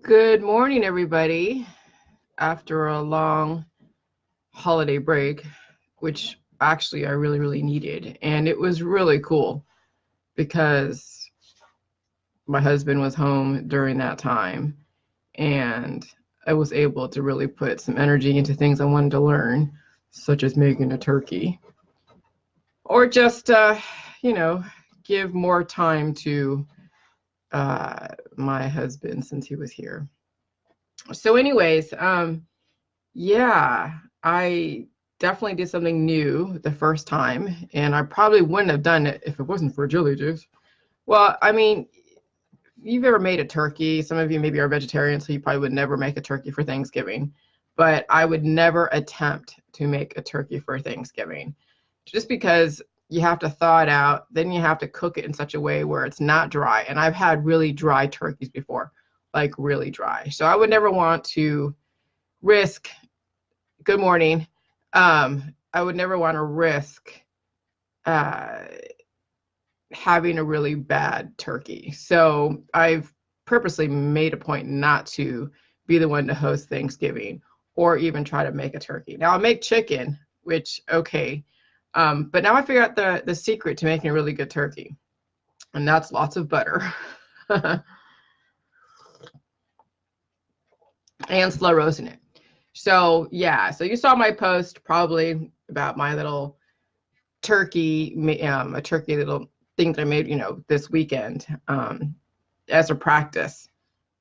Good morning, everybody. After a long holiday break, which actually I really needed. And it was really cool because my husband was home during that time and I was able to really put some energy into things I wanted to learn, such as making a turkey or just, give more time to my husband since he was here. So anyways, yeah, I definitely did something new the first time, and I probably wouldn't have done it if it wasn't for Jillyjuice. Well, I mean, you've ever made a turkey, some of you maybe are vegetarian, so you probably would never make a turkey for Thanksgiving, but I would never attempt to make a turkey for Thanksgiving just because you have to thaw it out, then you have to cook it in such a way where it's not dry. And I've had really dry turkeys before, like really dry. So I would never want to risk good morning. I would never want to risk uh, having a really bad turkey. So I've purposely made a point not to be the one to host Thanksgiving or even try to make a turkey. Now I'll make chicken, which, okay. But now I figured out the secret to making a really good turkey, and that's lots of butter and slow roasting it. So yeah, so you saw my post probably about my little turkey, a turkey little thing that I made, this weekend as a practice,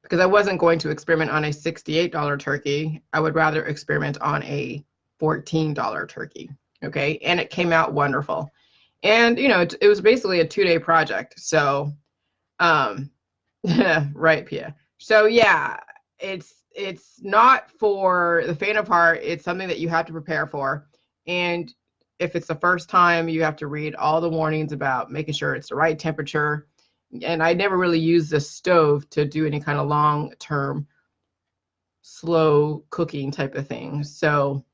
because I wasn't going to experiment on a $68 turkey. I would rather experiment on a $14 turkey. Okay, and it came out wonderful. And it was basically a 2-day project. So, right, Pia. So yeah, it's not for the faint of heart. It's something that you have to prepare for. And if it's the first time, you have to read all the warnings about making sure it's the right temperature. And I never really used the stove to do any kind of long-term slow cooking type of thing. So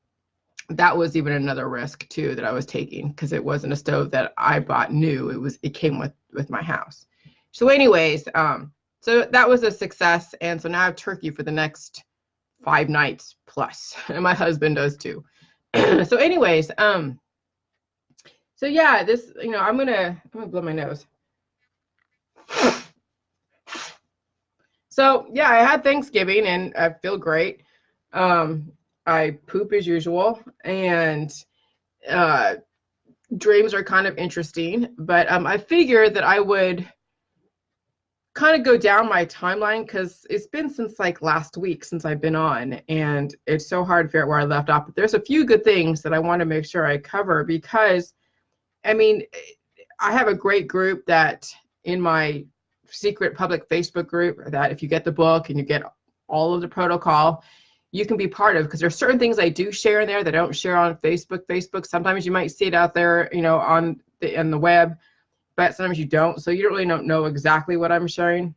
that was even another risk too that I was taking, because it wasn't a stove that I bought new. It came with my house. So anyways, so that was a success. And so now I have turkey for the next 5 nights plus, and my husband does too. So anyways, so yeah, this, I'm gonna blow my nose. So yeah, I had Thanksgiving and I feel great. I poop as usual, and dreams are kind of interesting, but I figured that I would kind of go down my timeline, because it's been since like last week since I've been on, and it's so hard to figure out where I left off. But there's a few good things that I want to make sure I cover, because I mean, I have a great group that in my secret public Facebook group, that if you get the book and you get all of the protocol, you can be part of, because there's certain things I do share in there that I don't share on Facebook. Sometimes you might see it out there, on the web, but sometimes you don't. So you don't really know exactly what I'm sharing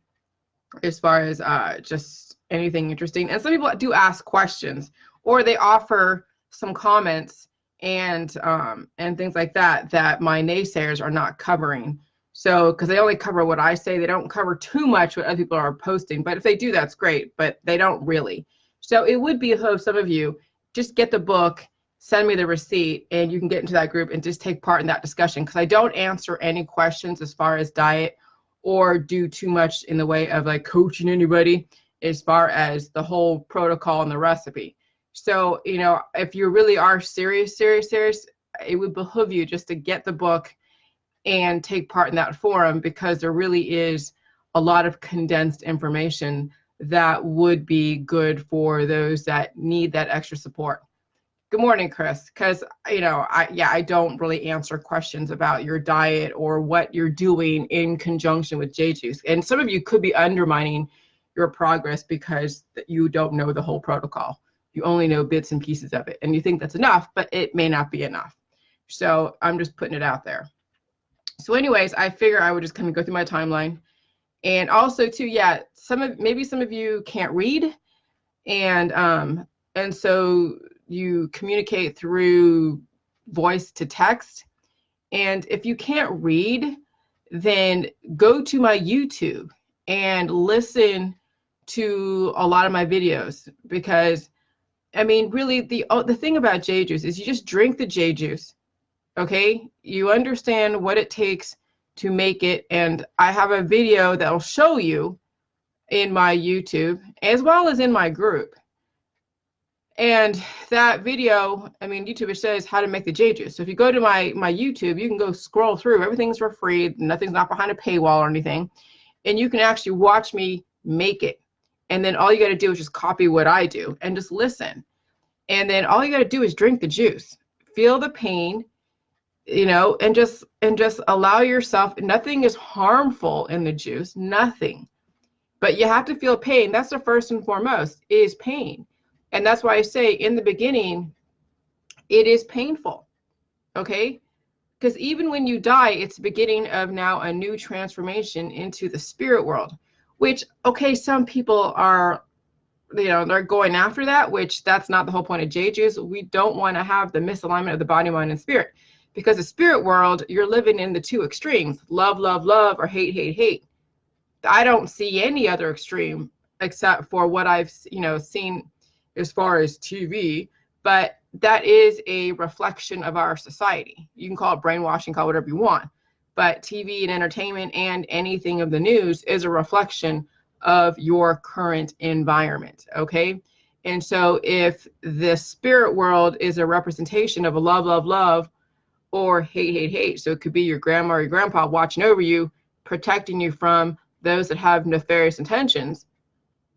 as far as just anything interesting. And some people do ask questions, or they offer some comments and things like that my naysayers are not covering. So, because they only cover what I say, they don't cover too much what other people are posting. But if they do, that's great, but they don't really. So it would behoove some of you, just get the book, send me the receipt, and you can get into that group and just take part in that discussion, because I don't answer any questions as far as diet or do too much in the way of like coaching anybody as far as the whole protocol and the recipe. So, if you really are serious, it would behoove you just to get the book and take part in that forum, because there really is a lot of condensed information that would be good for those that need that extra support. Good morning, Chris. Because, I don't really answer questions about your diet or what you're doing in conjunction with Jillyjuice. And some of you could be undermining your progress because you don't know the whole protocol. You only know bits and pieces of it, and you think that's enough, but it may not be enough. So I'm just putting it out there. So anyways, I figure I would just kind of go through my timeline. And also too, yeah, maybe some of you can't read, and so you communicate through voice to text. And if you can't read, then go to my YouTube and listen to a lot of my videos, because I mean, really, the thing about Jillyjuice is you just drink the Jillyjuice, okay? You understand what it takes to make it, and I have a video that will show you in my YouTube as well as in my group. And that video, I mean, YouTube says how to make the Jillyjuice. So if you go to my YouTube, you can go scroll through. Everything's for free. Nothing's not behind a paywall or anything. And you can actually watch me make it. And then all you got to do is just copy what I do and just listen. And then all you got to do is drink the juice. Feel the pain, you know, and just allow yourself. Nothing is harmful in the juice, nothing. But you have to feel pain. That's the first and foremost, is pain. And that's why I say in the beginning, it is painful, okay? Because even when you die, it's the beginning of now a new transformation into the spirit world, which, okay, some people are, you know, they're going after that, which that's not the whole point of Jillyjuice. We don't want to have the misalignment of the body, mind, and spirit, because the spirit world, you're living in the two extremes, love, love, love, or hate, hate, hate. I don't see any other extreme except for what I've, you know, seen as far as TV, but that is a reflection of our society. You can call it brainwashing, call it whatever you want, but TV and entertainment and anything of the news is a reflection of your current environment, okay? And so if the spirit world is a representation of a love, love, love, or hate, hate, hate, so it could be your grandma or your grandpa watching over you, protecting you from those that have nefarious intentions,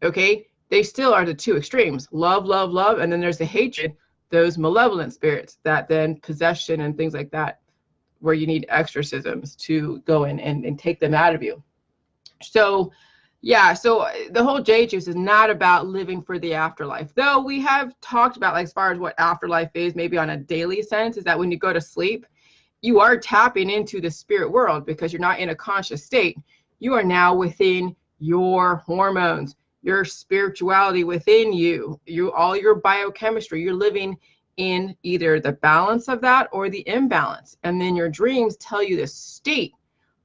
okay? They still are the two extremes, love, love, love, and then there's the hatred, those malevolent spirits that then possession and things like that, where you need exorcisms to go in and take them out of you. So yeah, so the whole Jillyjuice is not about living for the afterlife, though we have talked about, like, as far as what afterlife is, maybe on a daily sense, is that when you go to sleep, you are tapping into the spirit world because you're not in a conscious state. You are now within your hormones, your spirituality within you, all your biochemistry. You're living in either the balance of that or the imbalance. And then your dreams tell you the state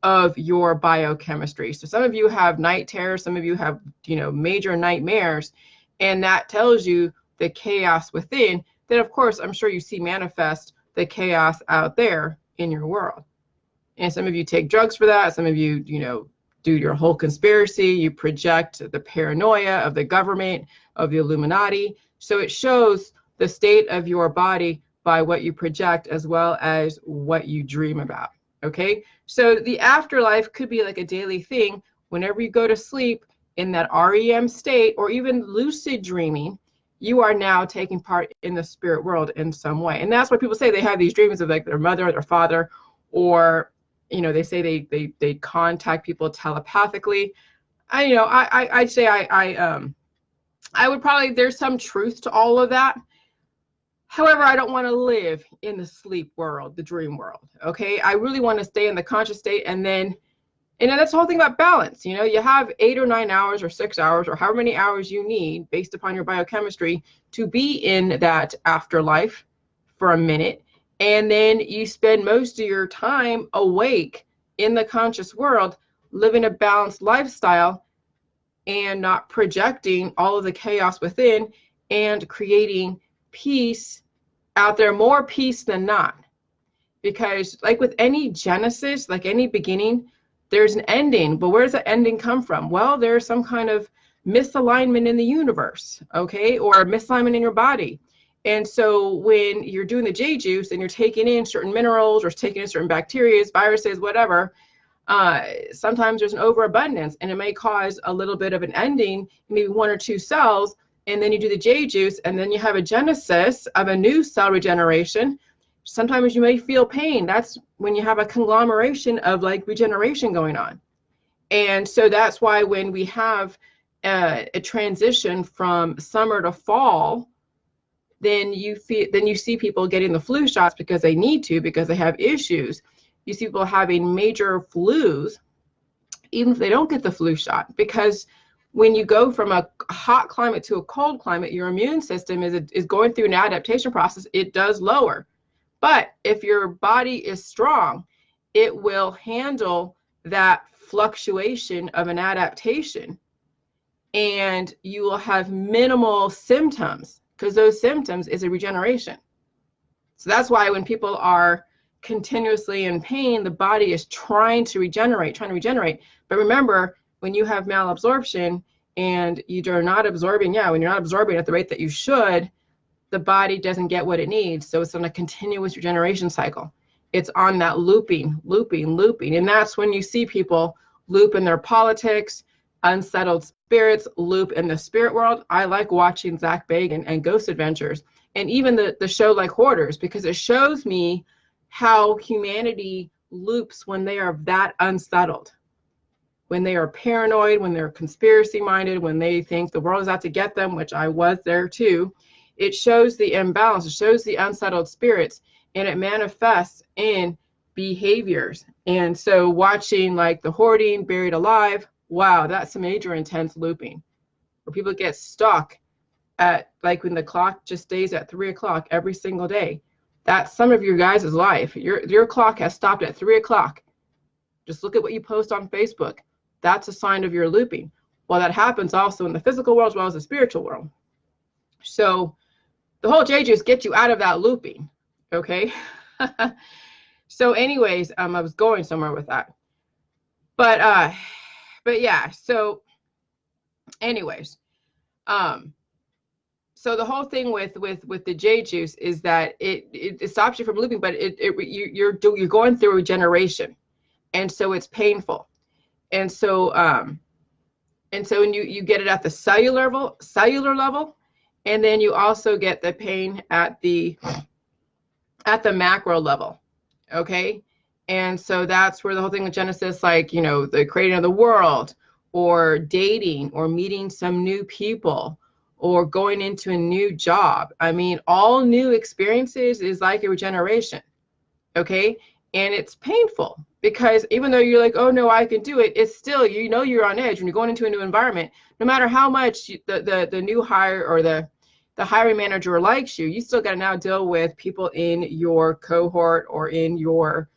of your biochemistry. So some of you have night terrors, some of you have, you know, major nightmares, and that tells you the chaos within. Then of course, I'm sure you see manifest the chaos out there in your world. And some of you take drugs for that. Some of you, you know, do your whole conspiracy. You project the paranoia of the government, of the Illuminati. So it shows the state of your body by what you project as well as what you dream about. Okay, so the afterlife could be like a daily thing. Whenever you go to sleep in that REM state or even lucid dreaming, you are now taking part in the spirit world in some way. And that's why people say they have these dreams of like their mother or their father, or, you know, they say they contact people telepathically. I'd say I would probably, there's some truth to all of that. However, I don't want to live in the sleep world, the dream world, okay? I really want to stay in the conscious state, and then that's the whole thing about balance. You know, you have 8 or 9 hours or 6 hours or however many hours you need based upon your biochemistry to be in that afterlife for a minute, and then you spend most of your time awake in the conscious world, living a balanced lifestyle and not projecting all of the chaos within and creating peace out there, more peace than not. Because like with any genesis, like any beginning, there's an ending. But where does the ending come from? Well, there's some kind of misalignment in the universe, okay, or misalignment in your body. And so when you're doing the Jillyjuice and you're taking in certain minerals or taking in certain bacteria, viruses, whatever, sometimes there's an overabundance, and it may cause a little bit of an ending, maybe 1 or 2 cells. And then you do the Jillyjuice, and then you have a genesis of a new cell regeneration. Sometimes you may feel pain. That's when you have a conglomeration of like regeneration going on. And so that's why when we have a transition from summer to fall, then you see people getting the flu shots because they need to, because they have issues. You see people having major flus, even if they don't get the flu shot, because when you go from a hot climate to a cold climate, your immune system is going through an adaptation process. It does lower. But if your body is strong, it will handle that fluctuation of an adaptation and you will have minimal symptoms, because those symptoms is a regeneration. So that's why when people are continuously in pain, the body is trying to regenerate. But remember, when you have malabsorption and you're not absorbing, when you're not absorbing at the rate that you should, the body doesn't get what it needs. So it's on a continuous regeneration cycle. It's on that looping. And that's when you see people loop in their politics, unsettled spirits, loop in the spirit world. I like watching Zach Bagans and Ghost Adventures, and even the show like Hoarders, because it shows me how humanity loops when they are that unsettled, when they are paranoid, when they're conspiracy minded, when they think the world is out to get them, which I was there too. It shows the imbalance, it shows the unsettled spirits, and it manifests in behaviors. And so watching like the hoarding, buried alive, wow, that's some major intense looping where people get stuck at, like, when the clock just stays at 3 o'clock every single day. That's some of your guys' life. Your clock has stopped at 3 o'clock. Just look at what you post on Facebook. That's a sign of your looping. Well, that happens also in the physical world as well as the spiritual world. So the whole Jillyjuice gets you out of that looping, okay? So anyways, I was going somewhere with that. But yeah, so anyways, so the whole thing with the Jillyjuice is that it stops you from looping, but you're going through regeneration, and so it's painful, and so when you get it at the cellular level, and then you also get the pain at the macro level, okay? And so that's where the whole thing with Genesis, like, you know, the creating of the world, or dating, or meeting some new people, or going into a new job. I mean, all new experiences is like a regeneration, okay? And it's painful, because even though you're like, oh no, I can do it, it's still, you know, you're on edge when you're going into a new environment. No matter how much the new hire or the hiring manager likes you, you still got to now deal with people in your cohort or in your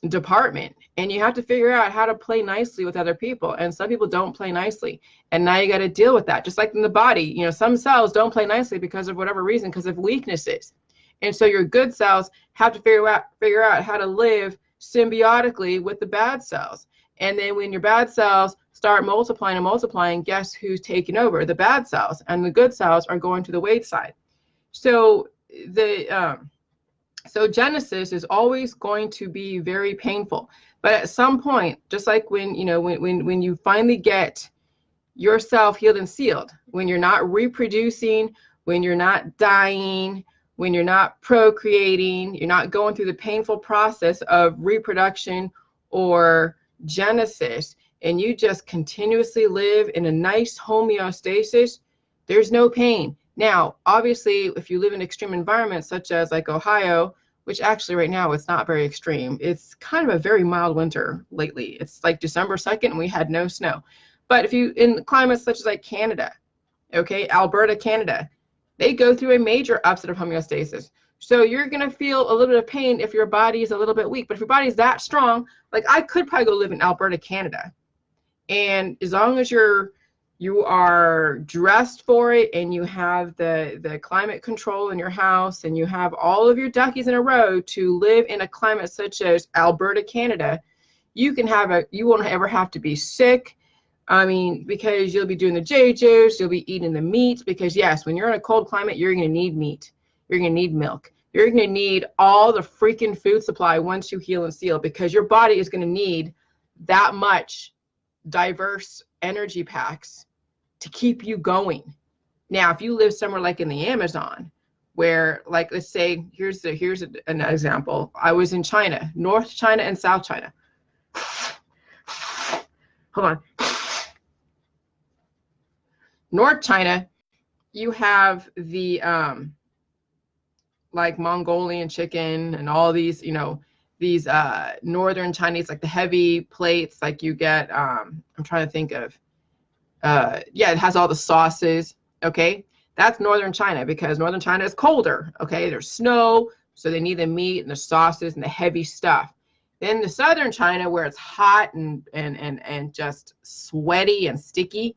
department, and you have to figure out how to play nicely with other people. And some people don't play nicely, and now you got to deal with that. Just like in the body, you know, some cells don't play nicely because of whatever reason, because of weaknesses. And so your good cells have to figure out how to live symbiotically with the bad cells. And then when your bad cells start multiplying, guess who's taking over? The bad cells, and the good cells are going to the wayside. So so Genesis is always going to be very painful. But at some point, just like when, you know, when you finally get yourself healed and sealed, when you're not reproducing, when you're not dying, when you're not procreating, you're not going through the painful process of reproduction or Genesis, and you just continuously live in a nice homeostasis, there's no pain. Now, obviously, if you live in extreme environments such as like Ohio, which actually right now it's not very extreme. It's kind of a very mild winter lately. It's like December 2nd and we had no snow. But if you, in climates such as like Canada, okay, Alberta, Canada, they go through a major upset of homeostasis. So you're going to feel a little bit of pain if your body is a little bit weak. But if your body's that strong, like I could probably go live in Alberta, Canada. And as long as you are dressed for it, and you have the climate control in your house, and you have all of your duckies in a row to live in a climate such as Alberta, Canada, you won't ever have to be sick. I mean, because you'll be doing the Jillyjuice, you'll be eating the meat, because yes, when you're in a cold climate, you're going to need meat. You're going to need milk. You're going to need all the freaking food supply once you heal and seal, because your body is going to need that much diverse energy packs to keep you going. Now, if you live somewhere like in the Amazon, where, like, let's say, here's an example. I was in China, North China and South China. Hold on. North China, you have the like Mongolian chicken and all these, you know, these northern Chinese, like the heavy plates, like you get, I'm trying to think of, yeah, it has all the sauces, okay? That's northern China, because northern China is colder, okay? There's snow, so they need the meat and the sauces and the heavy stuff. In the southern China, where it's hot and just sweaty and sticky,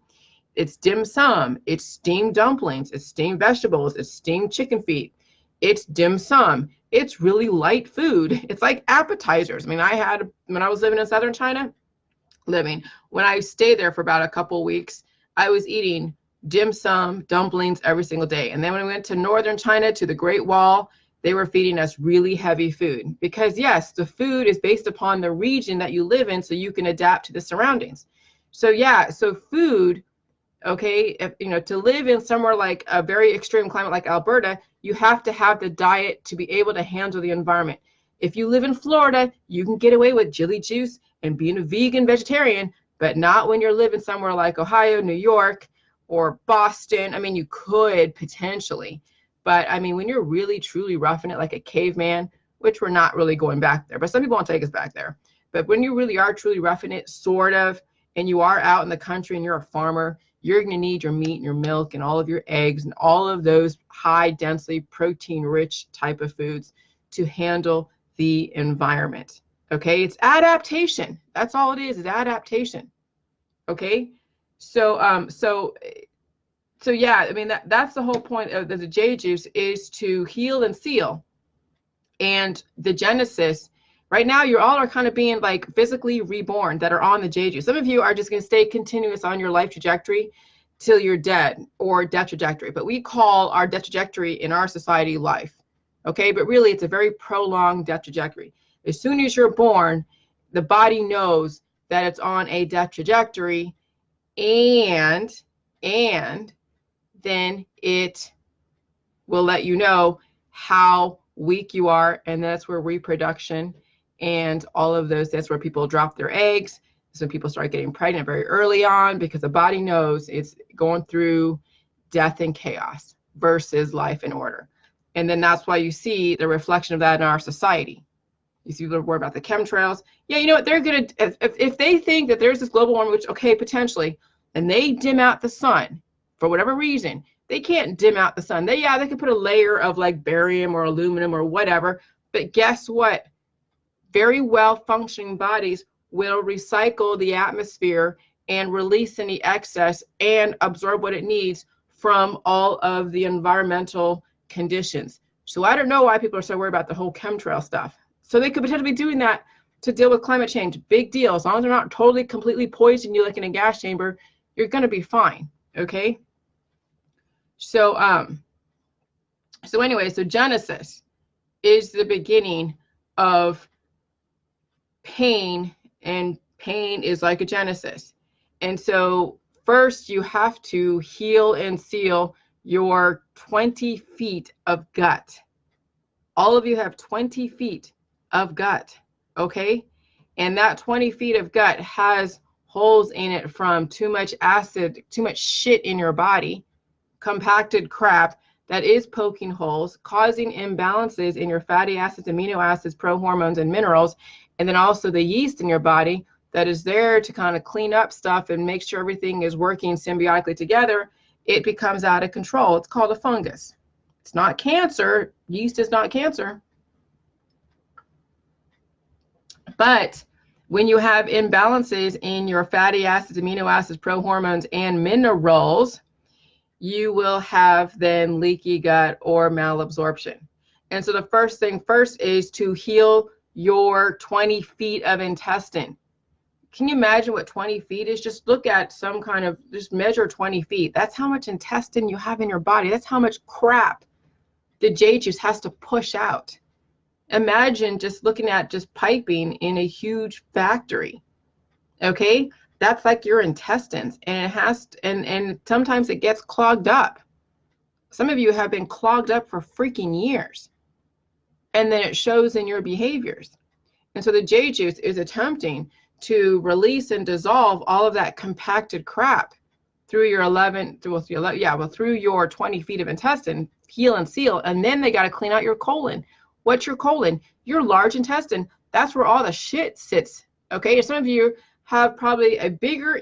it's dim sum, it's steamed dumplings, it's steamed vegetables, it's steamed chicken feet, it's dim sum. It's really light food. It's like appetizers. I mean, I had, when I was living in southern China, when I stayed there for about a couple of weeks, I was eating dim sum, dumplings every single day. And then when we went to northern China, to the Great Wall, they were feeding us really heavy food. Because yes, the food is based upon the region that you live in, so you can adapt to the surroundings. So yeah, so food, okay, if, you know, to live in somewhere like a very extreme climate like Alberta, you have to have the diet to be able to handle the environment. If you live in Florida, you can get away with Jillyjuice and being a vegan vegetarian, but not when you're living somewhere like Ohio, New York, or Boston. I mean, you could potentially, but I mean, when you're really truly roughing it like a caveman, which we're not really going back there, but some people won't take us back there. But when you really are truly roughing it, sort of, and you are out in the country and you're a farmer, you're going to need your meat and your milk and all of your eggs and all of those high densely protein rich type of foods to handle the environment. Okay, it's adaptation. That's all it is adaptation. Okay, so yeah, I mean, that's the whole point of the Jillyjuice, is to heal and seal. And the Genesis, right now, you all are kind of being like physically reborn that are on the Jillyjuice. Some of you are just going to stay continuous on your life trajectory till you're dead, or death trajectory. But we call our death trajectory in our society life. Okay, but really it's a very prolonged death trajectory. As soon as you're born, the body knows that it's on a death trajectory, and then it will let you know how weak you are, and that's where reproduction and all of those, that's where people drop their eggs. So people start getting pregnant very early on, because the body knows it's going through death and chaos versus life and order. And then that's why you see the reflection of that in our society. You see, people worry about the chemtrails. Yeah, you know what? They're going to, if they think that there's this global warming, which, okay, potentially, and they dim out the sun for whatever reason, they can't dim out the sun. They could put a layer of like barium or aluminum or whatever. But guess what? Very well functioning bodies will recycle the atmosphere and release any excess and absorb what it needs from all of the environmental conditions. So I don't know why people are so worried about the whole chemtrail stuff. So they could potentially be doing that to deal with climate change. Big deal. As long as they're not totally, completely poisoning you like in a gas chamber, you're going to be fine. Okay. So, anyway, so Genesis is the beginning of pain, and pain is like a Genesis. And so first you have to heal and seal your 20 feet of gut. All of you have 20 feet of gut, okay? And that 20 feet of gut has holes in it from too much acid, too much shit in your body, compacted crap that is poking holes, causing imbalances in your fatty acids, amino acids, prohormones, and minerals, and then also the yeast in your body that is there to kind of clean up stuff and make sure everything is working symbiotically together. It becomes out of control. It's called a fungus. It's not cancer. Yeast is not cancer. But when you have imbalances in your fatty acids, amino acids, prohormones, and minerals, you will have then leaky gut or malabsorption. And so the first thing first is to heal your 20 feet of intestine. Can you imagine what 20 feet is? Just look at some kind of, just measure 20 feet. That's how much intestine you have in your body. That's how much crap the Jillyjuice has to push out. Imagine just looking at just piping in a huge factory. Okay, that's like your intestines, and it has to, and sometimes it gets clogged up. Some of you have been clogged up for freaking years, and then it shows in your behaviors. And so the Jillyjuice is attempting to release and dissolve all of that compacted crap through your through your 20 feet of intestine, heal and seal, and then they got to clean out your colon. What's your colon? Your large intestine. That's where all the shit sits. Okay, some of you have probably a bigger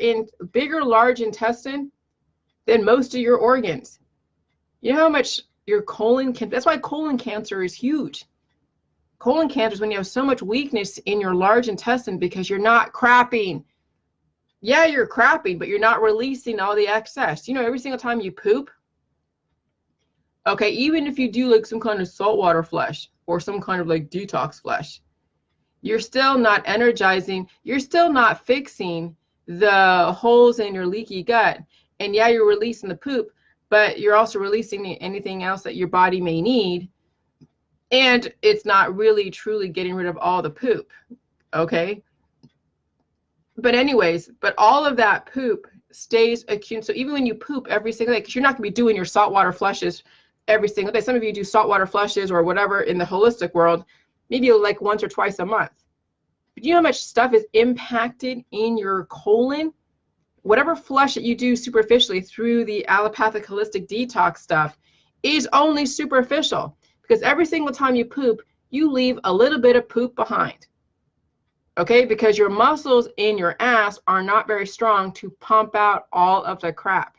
large intestine than most of your organs. You know how much your colon can, that's why colon cancer is huge. colon cancer is when you have so much weakness in your large intestine because you're not crapping. Yeah, you're crapping, but you're not releasing all the excess. You know, every single time you poop, okay, even if you do like some kind of saltwater flush or some kind of like detox flush, you're still not energizing, you're still not fixing the holes in your leaky gut. And yeah, you're releasing the poop, but you're also releasing anything else that your body may need. And it's not really truly getting rid of all the poop, okay? But anyways, but all of that poop stays accumulated. So even when you poop every single day, because you're not going to be doing your saltwater flushes every single day. Some of you do saltwater flushes or whatever in the holistic world, maybe like once or twice a month. But you know how much stuff is impacted in your colon? Whatever flush that you do superficially through the allopathic holistic detox stuff is only superficial, because every single time you poop, you leave a little bit of poop behind. Okay, because your muscles in your ass are not very strong to pump out all of the crap.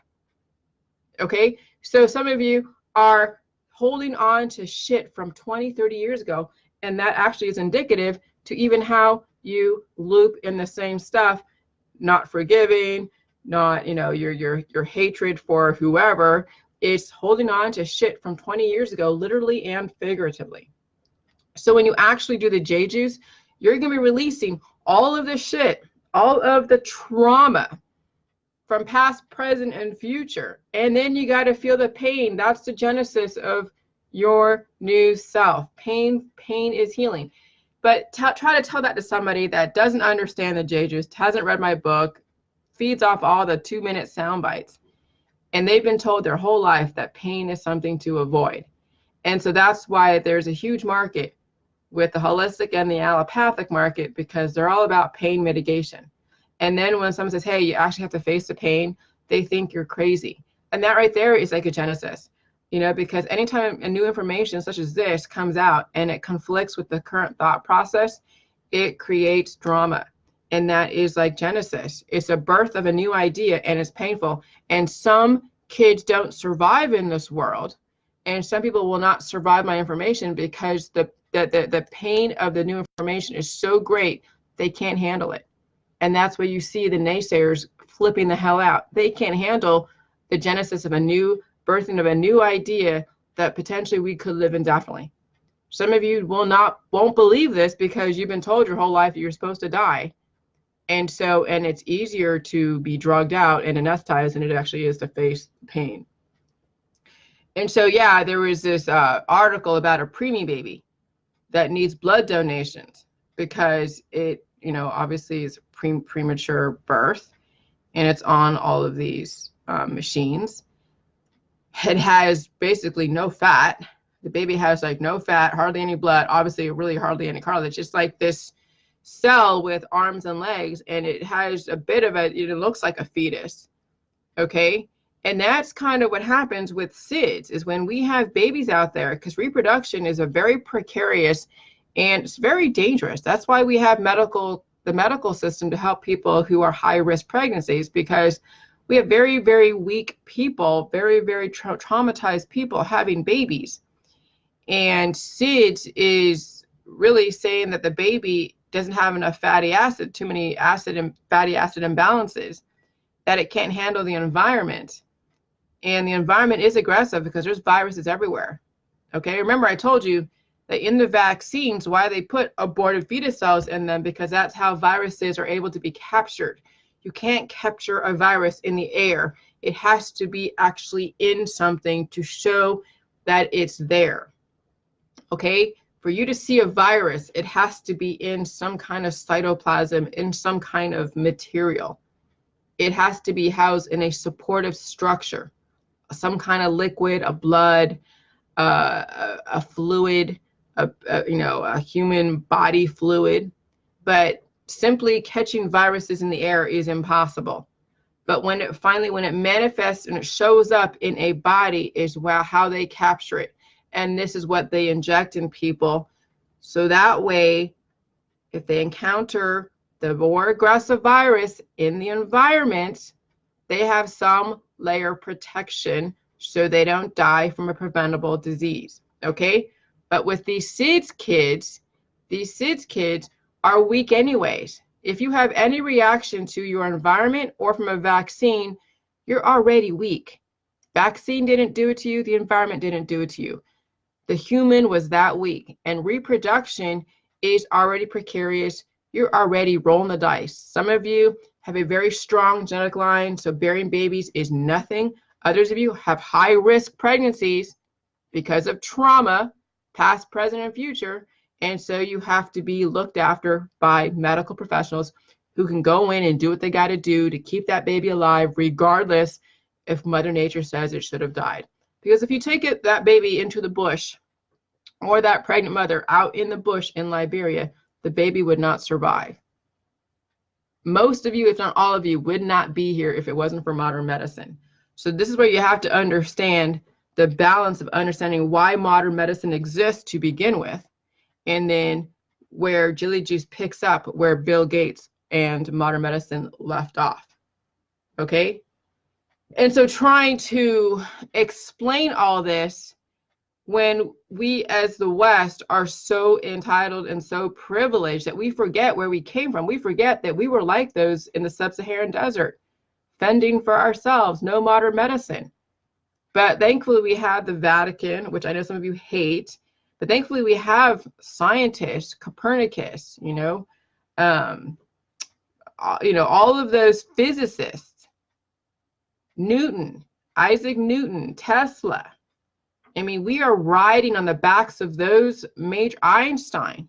Okay, so some of you are holding on to shit from 20, 30 years ago, and that actually is indicative to even how you loop in the same stuff, not forgiving, not, you know, your hatred for whoever is holding on to shit from 20 years ago, literally and figuratively. So when you actually do the Jillyjuice, you're going to be releasing all of the shit, all of the trauma from past, present, and future. And then you got to feel the pain. That's the genesis of your new self. Pain is healing. But try to tell that to somebody that doesn't understand the Jillyjuice, hasn't read my book, feeds off all the 2-minute sound bites. And they've been told their whole life that pain is something to avoid. And so that's why there's a huge market with the holistic and the allopathic market, because they're all about pain mitigation. And then when someone says, hey, you actually have to face the pain, they think you're crazy. And that right there is like a genesis, you know, because anytime a new information such as this comes out and it conflicts with the current thought process, it creates drama. And that is like Genesis. It's a birth of a new idea, and it's painful. And some kids don't survive in this world. And some people will not survive my information because the pain of the new information is so great, they can't handle it. And that's where you see the naysayers flipping the hell out. They can't handle the genesis of a new birthing of a new idea that potentially we could live indefinitely. Some of you won't believe this because you've been told your whole life that you're supposed to die. And it's easier to be drugged out and anesthetized than it actually is to face pain. And so, yeah, there was this article about a preemie baby that needs blood donations because it, you know, obviously is premature birth, and it's on all of these machines. It has basically no fat. The baby has like no fat, hardly any blood, obviously really hardly any cartilage. Just like this cell with arms and legs, and it has a bit of it looks like a fetus. Okay. And that's kind of what happens with SIDS, is when we have babies out there, because reproduction is a very precarious and it's very dangerous. That's why we have the medical system to help people who are high risk pregnancies, because we have very, very weak people, very, very traumatized people having babies. And SIDS is really saying that the baby doesn't have enough fatty acid, too many acid and fatty acid imbalances, that it can't handle the environment. And the environment is aggressive because there's viruses everywhere. Okay, remember I told you that in the vaccines, why they put aborted fetus cells in them, because that's how viruses are able to be captured. You can't capture a virus in the air. It has to be actually in something to show that it's there. Okay, for you to see a virus, it has to be in some kind of cytoplasm, in some kind of material. It has to be housed in a supportive structure, some kind of liquid, a blood, a fluid, a human body fluid. But simply catching viruses in the air is impossible. But when it manifests and it shows up in a body is how they capture it. And this is what they inject in people. So that way, if they encounter the more aggressive virus in the environment, they have some layer of protection so they don't die from a preventable disease. Okay? But with these SIDS kids, these SIDS kids are weak anyways. If you have any reaction to your environment or from a vaccine, you're already weak. Vaccine didn't do it to you. The environment didn't do it to you. The human was that weak, and reproduction is already precarious. You're already rolling the dice. Some of you have a very strong genetic line, so bearing babies is nothing. Others of you have high risk pregnancies because of trauma, past, present, and future. And so you have to be looked after by medical professionals who can go in and do what they got to do to keep that baby alive, regardless if Mother Nature says it should have died. Because if you take that baby into the bush, or that pregnant mother out in the bush in Liberia, the baby would not survive. Most of you, if not all of you, would not be here if it wasn't for modern medicine. So this is where you have to understand the balance of understanding why modern medicine exists to begin with, and then where Jillyjuice picks up where Bill Gates and modern medicine left off. Okay? And so trying to explain all this when we as the West are so entitled and so privileged that we forget where we came from. We forget that we were like those in the sub-Saharan desert, fending for ourselves, no modern medicine. But thankfully we have the Vatican, which I know some of you hate, but thankfully we have scientists, Copernicus, all of those physicists, Newton, Isaac Newton, Tesla. I mean, we are riding on the backs of those major, Einstein,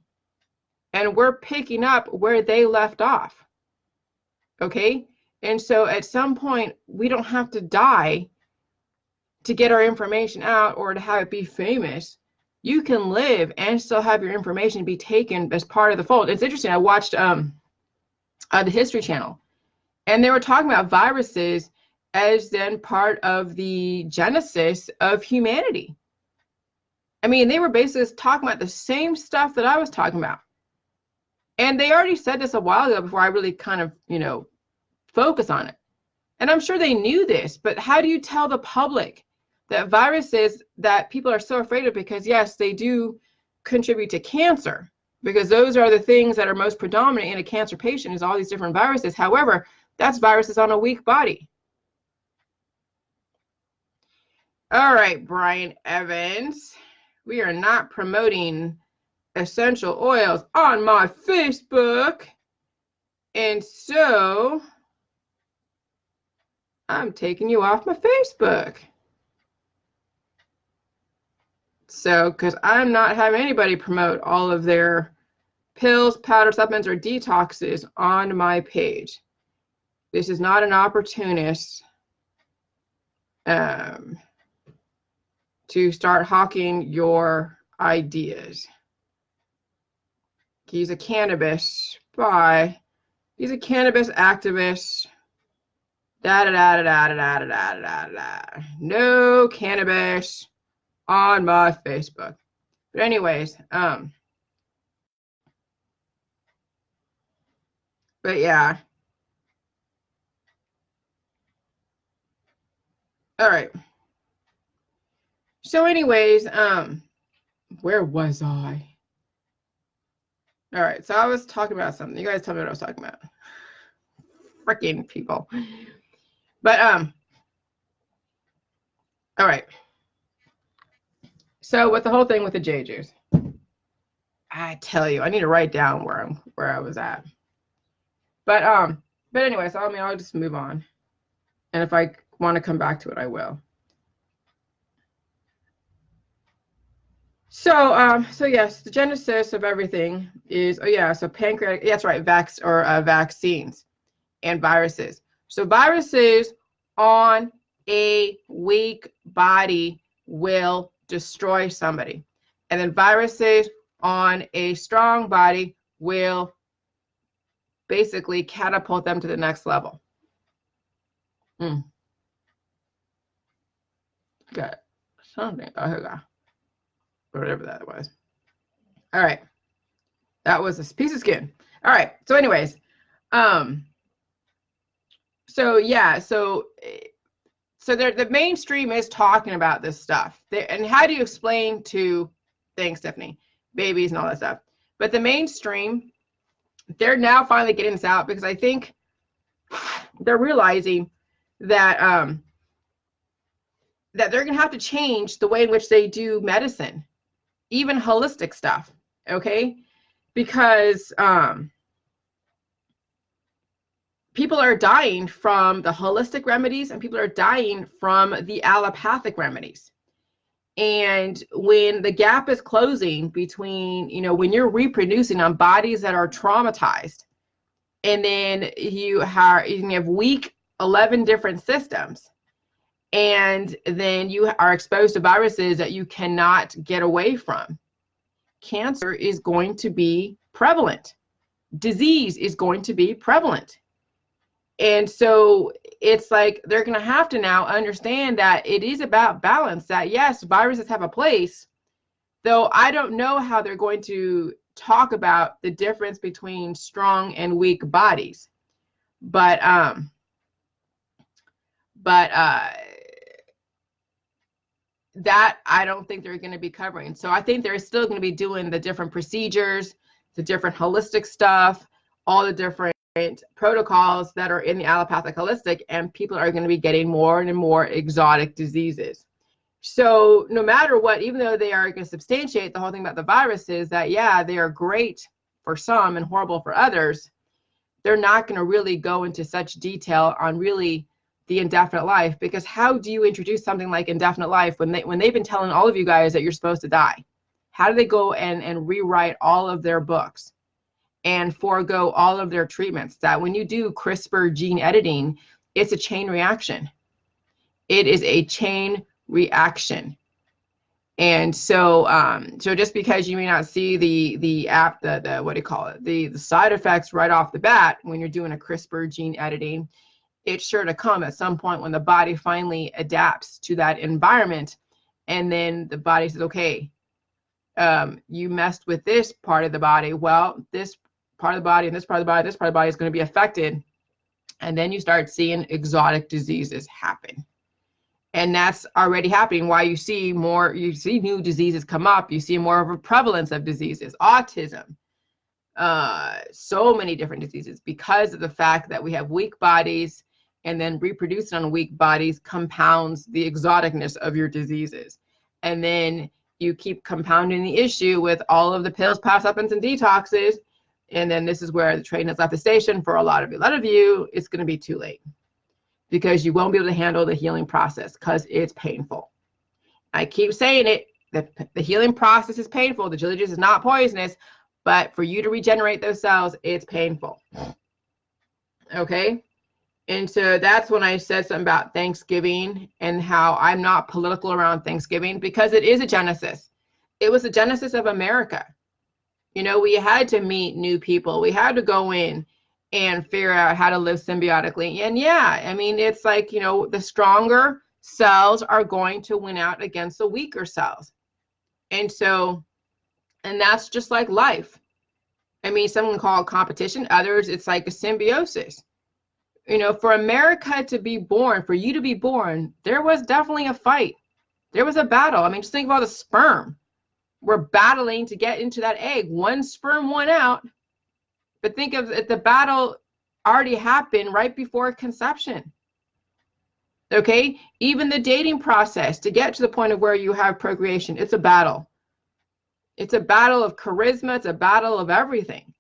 and we're picking up where they left off. Okay? And so at some point, we don't have to die to get our information out or to have it be famous. You can live and still have your information be taken as part of the fold. It's interesting. I watched the History Channel, and they were talking about viruses as then part of the genesis of humanity. I mean, they were basically talking about the same stuff that I was talking about. And they already said this a while ago before I really kind of, focus on it. And I'm sure they knew this, but how do you tell the public that viruses that people are so afraid of, because yes, they do contribute to cancer, because those are the things that are most predominant in a cancer patient, is all these different viruses. However, that's viruses on a weak body. All right, Brian Evans, we are not promoting essential oils on my Facebook. And so I'm taking you off my Facebook. So, because I'm not having anybody promote all of their pills, powder, supplements, or detoxes on my page. This is not an opportunist to start hawking your ideas. He's a cannabis spy. He's a cannabis activist. Da da da da da da da da da. No cannabis on my Facebook. But anyways, but yeah. All right. So anyways, where was I? All right, so I was talking about something. You guys tell me what I was talking about. Freaking people. But all right. So with the whole thing with the Jillyjuice, I tell you, I need to write down where I was at. But anyway, so I'll just move on. And if I want to come back to it, I will. So yes, the genesis of everything is, so pancreatic, that's right, vaccines and viruses. So viruses on a weak body will destroy somebody. And then viruses on a strong body will basically catapult them to the next level. Got something. Oh, here we go. Whatever that was. All right. That was a piece of skin. All right. So anyways, so yeah, so the mainstream is talking about this stuff. And how do you explain to, thanks, Stephanie, babies and all that stuff? But the mainstream, they're now finally getting this out because I think they're realizing that that they're going to have to change the way in which they do medicine, even holistic stuff, okay? Because people are dying from the holistic remedies and people are dying from the allopathic remedies. And when the gap is closing between, you know, when you're reproducing on bodies that are traumatized, and then you have weak 11 different systems, and then you are exposed to viruses that you cannot get away from, cancer is going to be prevalent. Disease is going to be prevalent. And so it's like they're going to have to now understand that it is about balance, that yes, viruses have a place, though I don't know how they're going to talk about the difference between strong and weak bodies. But that I don't think they're going to be covering. So I think they're still going to be doing the different procedures, the different holistic stuff, all the different protocols that are in the allopathic holistic, and people are going to be getting more and more exotic diseases. So no matter what, even though they are going to substantiate the whole thing about the viruses, that yeah, they are great for some and horrible for others, they're not going to really go into such detail on really the indefinite life, because how do you introduce something like indefinite life when they've been telling all of you guys that you're supposed to die? How do they go and rewrite all of their books and forego all of their treatments? That when you do CRISPR gene editing, it's a chain reaction. It is a chain reaction. And so so just because you may not see the what do you call it, the side effects right off the bat when you're doing a CRISPR gene editing, it's sure to come at some point when the body finally adapts to that environment, and then the body says, okay, you messed with this part of the body, well, this part of the body and this part of the body, this part of the body is going to be affected, and then you start seeing exotic diseases happen. And that's already happening. Why you see new diseases come up, you see more of a prevalence of diseases, autism, so many different diseases, because of the fact that we have weak bodies, and then reproducing on weak bodies compounds the exoticness of your diseases. And then you keep compounding the issue with all of the pills, pass uppings, and detoxes. And then this is where the train has left the station for a lot of you. A lot of you, it's going to be too late, because you won't be able to handle the healing process because it's painful. I keep saying it, the healing process is painful. The Jillyjuice is not poisonous, but for you to regenerate those cells, it's painful. Okay? And so that's when I said something about Thanksgiving and how I'm not political around Thanksgiving, because it is a genesis. It was the genesis of America. You know, we had to meet new people. We had to go in and figure out how to live symbiotically. And yeah, I mean, it's like, you know, the stronger cells are going to win out against the weaker cells. And so, and that's just like life. I mean, some can call it competition. Others, it's like a symbiosis. You know, for America to be born, for you to be born, there was definitely a fight. There was a battle. I mean, just think about the sperm. We're battling to get into that egg. One sperm won out. But think of it, the battle already happened right before conception. Okay? Even the dating process to get to the point of where you have procreation, it's a battle. It's a battle of charisma. It's a battle of everything.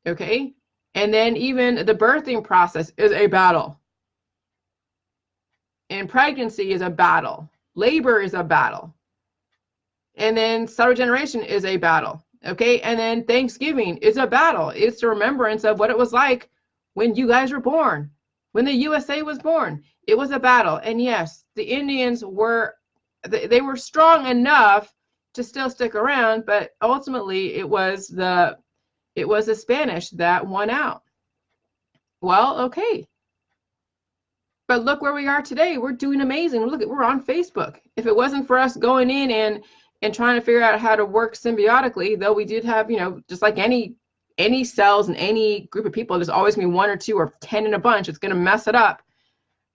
Okay? And then even the birthing process is a battle. And pregnancy is a battle. Labor is a battle. And then cell regeneration is a battle. Okay? And then Thanksgiving is a battle. It's a remembrance of what it was like when you guys were born, when the USA was born. It was a battle. And yes, the Indians they were strong enough to still stick around, but ultimately it was the Spanish that won out. Well, okay. But look where we are today. We're doing amazing. Look, we're on Facebook. If it wasn't for us going in and trying to figure out how to work symbiotically, though we did have, you know, just like any cells in any group of people, there's always going to be 1 or 2 or 10 in a bunch. It's going to mess it up.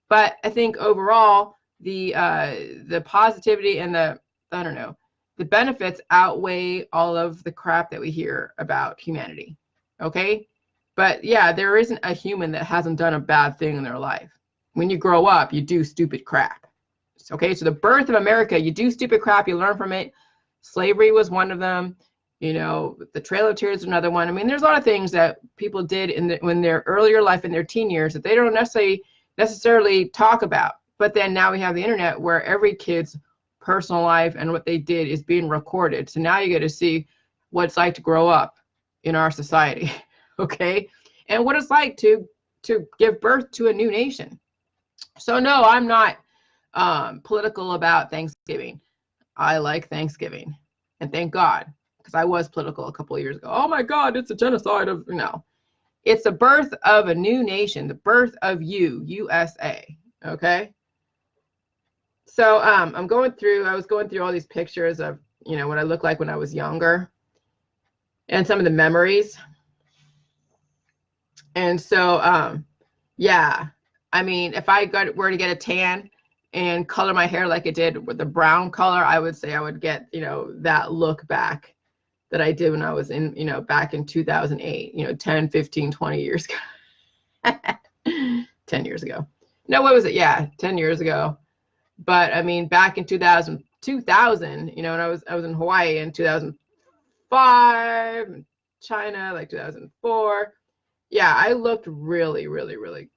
But I think overall, the positivity and the the benefits outweigh all of the crap that we hear about humanity. Okay? But yeah, there isn't a human that hasn't done a bad thing in their life. When you grow up, you do stupid crap. Okay? So the birth of America, you do stupid crap, you learn from it. Slavery was one of them. You know, the Trail of Tears is another one. I mean, there's a lot of things that people did in their earlier life, in their teen years, that they don't necessarily talk about. But then now we have the internet where every kid's personal life and what they did is being recorded. So now you get to see what it's like to grow up in our society, okay? And what it's like to give birth to a new nation. So no, I'm not political about Thanksgiving. I like Thanksgiving, and thank God, because I was political a couple of years ago. Oh my God, it's a genocide of, no. It's the birth of a new nation, the birth of you, USA, okay? So I was going through all these pictures of, you know, what I looked like when I was younger and some of the memories. And so, yeah, I mean, if I were to get a tan and color my hair like it did with the brown color, I would say I would get, you know, that look back that I did when I was in, you know, back in 2008, you know, 10, 15, 20 years ago. 10 years ago. No, what was it? Yeah, 10 years ago. But I mean, back in 2000, you know, and I was in Hawaii in 2005, China, like 2004. Yeah, I looked really, really, really,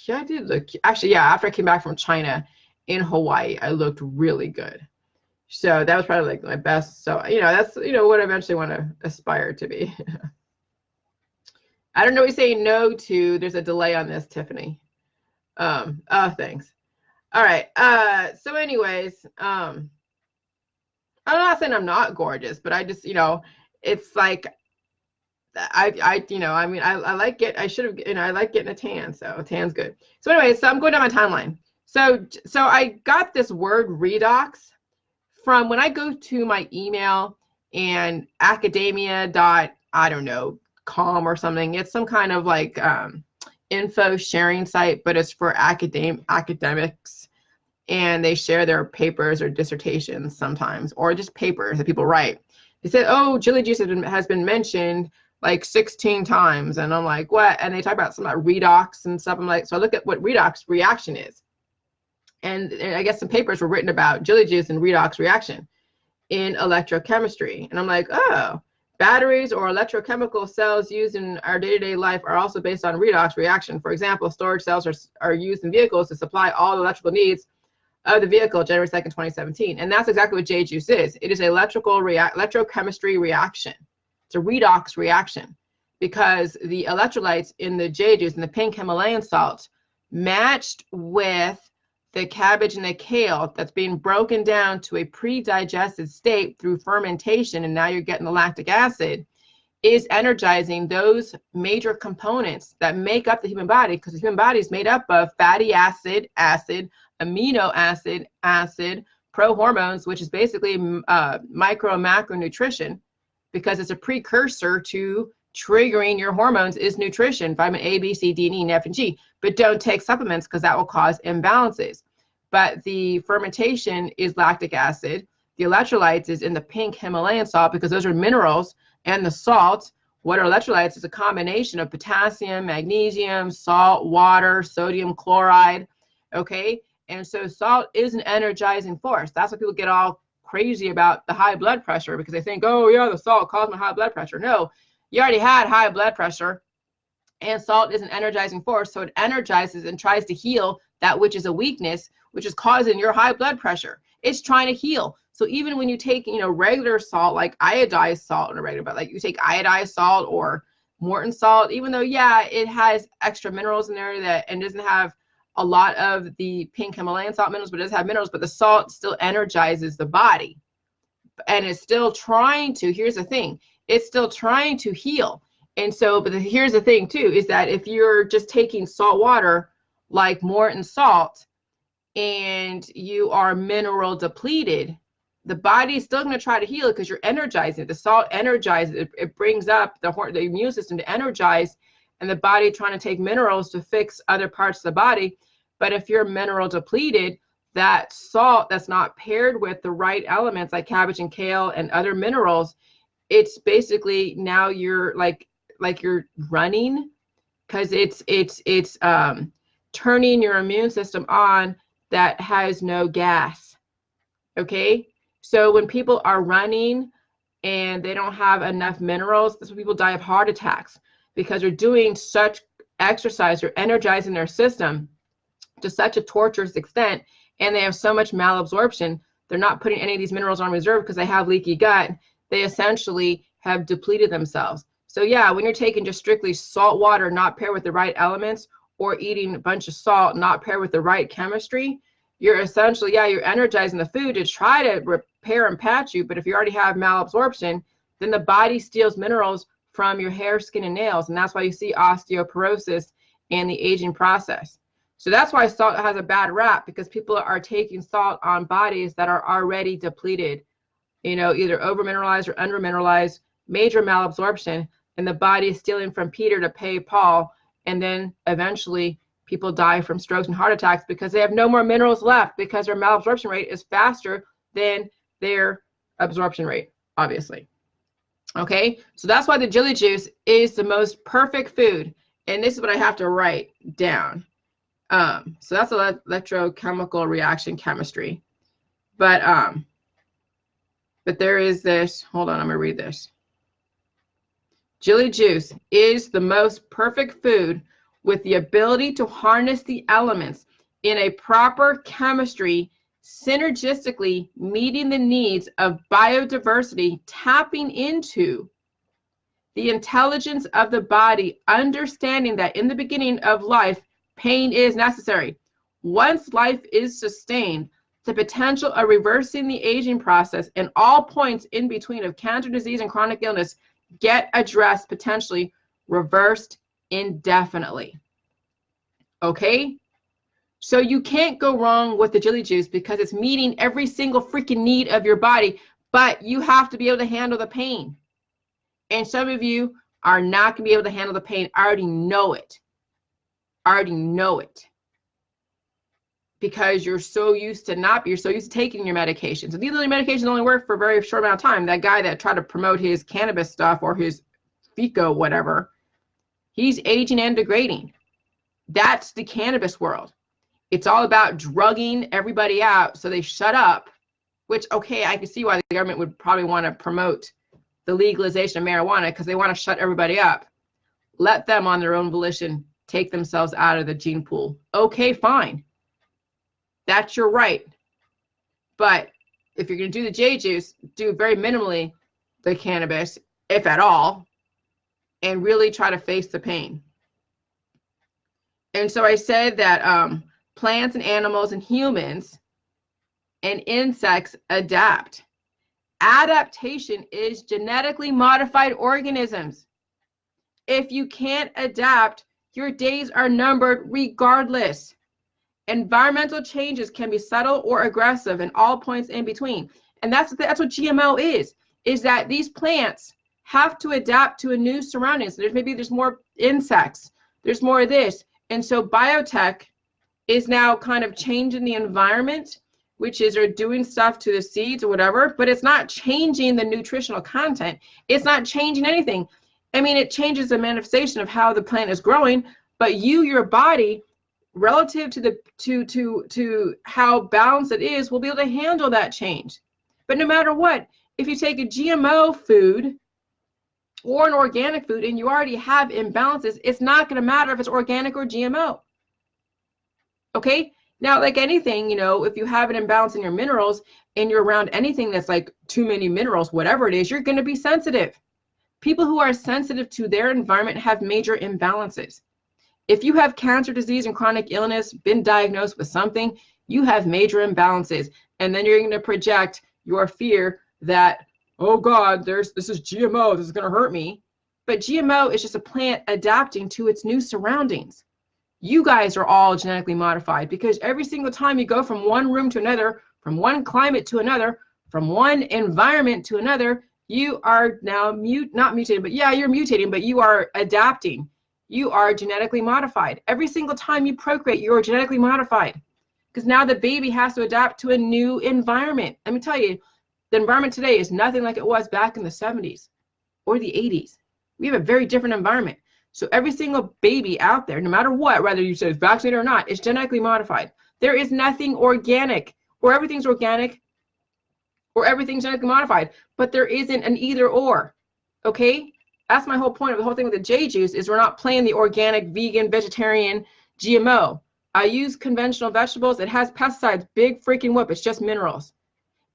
I did look, actually, yeah, after I came back from China in Hawaii, I looked really good. So that was probably like my best. So, you know, that's, you know, what I eventually want to aspire to be. I don't know what you're saying no to. There's a delay on this, Tiffany. Oh, thanks. All right. So anyways, I'm not saying I'm not gorgeous, but I just, you know, it's like, you know, I mean, I like it. I should have, you know, I like getting a tan. So a tan's good. So anyways, so I'm going down my timeline. So I got this word redox from when I go to my email and academia.com or something. It's some kind of like info sharing site, but it's for academics, and they share their papers or dissertations sometimes, or just papers that people write. They said, oh, Jillyjuice has been mentioned like 16 times. And I'm like, what? And they talk about something about redox and stuff. I'm like, so I look at what redox reaction is. And I guess some papers were written about Jillyjuice and redox reaction in electrochemistry. And I'm like, oh, batteries or electrochemical cells used in our day-to-day life are also based on redox reaction. For example, storage cells are used in vehicles to supply all the electrical needs of the vehicle, January 2nd, 2017. And that's exactly what Jillyjuice is. It is an electrochemistry reaction. It's a redox reaction because the electrolytes in the Jillyjuice and the pink Himalayan salt matched with the cabbage and the kale that's being broken down to a pre-digested state through fermentation, and now you're getting the lactic acid, is energizing those major components that make up the human body, because the human body is made up of fatty acid, amino acid, prohormones, which is basically micro and macronutrition, because it's a precursor to triggering your hormones is nutrition, vitamin A, B, C, D, and E, and F, and G. But don't take supplements because that will cause imbalances. But the fermentation is lactic acid. The electrolytes is in the pink Himalayan salt because those are minerals. And the salt, what are electrolytes, is a combination of potassium, magnesium, salt, water, sodium chloride, okay? And so salt is an energizing force. That's why people get all crazy about the high blood pressure, because they think, oh yeah, the salt caused my high blood pressure. No, you already had high blood pressure, and salt is an energizing force. So it energizes and tries to heal that which is a weakness, which is causing your high blood pressure. It's trying to heal. So even when you take, you know, regular salt, like iodized salt in a regular, but like you take iodized salt or Morton salt, even though, yeah, it has extra minerals in there and doesn't have a lot of the pink Himalayan salt minerals, but it does have minerals, but the salt still energizes the body. And it's still trying to, here's the thing, it's still trying to heal. And so, but here's the thing too, is that if you're just taking salt water like Morton salt and you are mineral depleted, the body is still going to try to heal it because you're energizing it. The salt energizes it. It brings up the immune system to energize, and the body trying to take minerals to fix other parts of the body. But if you're mineral depleted, that salt that's not paired with the right elements like cabbage and kale and other minerals, it's basically now you're like you're running, because it's turning your immune system on that has no gas. Okay, so when people are running and they don't have enough minerals, that's when people die of heart attacks, because they're doing such exercise, they're energizing their system to such a torturous extent, and they have so much malabsorption, they're not putting any of these minerals on reserve because they have leaky gut. They essentially have depleted themselves. So yeah, when you're taking just strictly salt water, not paired with the right elements, or eating a bunch of salt, not paired with the right chemistry, you're essentially, yeah, you're energizing the food to try to repair and patch you. But if you already have malabsorption, then the body steals minerals from your hair, skin, and nails. And that's why you see osteoporosis and the aging process. So that's why salt has a bad rap, because people are taking salt on bodies that are already depleted, you know, either over mineralized or under mineralized, major malabsorption, and the body is stealing from Peter to pay Paul. And then eventually people die from strokes and heart attacks because they have no more minerals left, because their malabsorption rate is faster than their absorption rate, obviously. Okay, so that's why the Jillyjuice is the most perfect food. And this is what I have to write down. So that's electrochemical reaction chemistry. But there is this, hold on, I'm gonna read this. Jillyjuice is the most perfect food with the ability to harness the elements in a proper chemistry, synergistically meeting the needs of biodiversity, tapping into the intelligence of the body, understanding that in the beginning of life, pain is necessary. Once life is sustained, the potential of reversing the aging process and all points in between of cancer, disease, and chronic illness get addressed, potentially reversed indefinitely. Okay? So you can't go wrong with the Jillyjuice because it's meeting every single freaking need of your body, but you have to be able to handle the pain. And some of you are not going to be able to handle the pain. I already know it. I already know it. Because you're so used to taking your medications. And these other medications only work for a very short amount of time. That guy that tried to promote his cannabis stuff or his FICO, whatever, he's aging and degrading. That's the cannabis world. It's all about drugging everybody out so they shut up, which, okay, I can see why the government would probably want to promote the legalization of marijuana, because they want to shut everybody up. Let them on their own volition take themselves out of the gene pool. Okay, fine. That's your right. But if you're going to do the Jillyjuice, do very minimally the cannabis, if at all, and really try to face the pain. And so I said that plants and animals and humans and insects adapt. Adaptation is genetically modified organisms. If you can't adapt, your days are numbered regardless. Environmental changes can be subtle or aggressive and all points in between. And that's what GMO is that these plants have to adapt to a new surroundings. There's more insects, there's more of this. And so biotech is now kind of changing the environment, which is, or doing stuff to the seeds or whatever, but it's not changing the nutritional content. It's not changing anything. I mean, it changes the manifestation of how the plant is growing, but your body, relative to to how balanced it is, will be able to handle that change. But no matter what, if you take a GMO food or an organic food and you already have imbalances, it's not going to matter if it's organic or GMO. Okay? Now, like anything, if you have an imbalance in your minerals and you're around anything that's like too many minerals, whatever it is, you're going to be sensitive. People who are sensitive to their environment have major imbalances. If you have cancer, disease, and chronic illness, been diagnosed with something, you have major imbalances. And then you're going to project your fear that, oh God, this is GMO, this is going to hurt me. But GMO is just a plant adapting to its new surroundings. You guys are all genetically modified, because every single time you go from one room to another, from one climate to another, from one environment to another, you are now not mutated, but yeah, you're mutating, but you are adapting. You are genetically modified. Every single time you procreate, you are genetically modified. because now the baby has to adapt to a new environment. Let me tell you, the environment today is nothing like it was back in the 70s or the 80s. We have a very different environment. So every single baby out there, no matter what, whether you say it's vaccinated or not, is genetically modified. There is nothing organic, or everything's organic, or everything's genetically modified, but there isn't an either or, okay? That's my whole point of the whole thing with the J-Juice is we're not playing the organic, vegan, vegetarian, GMO. I use conventional vegetables. It has pesticides, big freaking whoop. It's just minerals.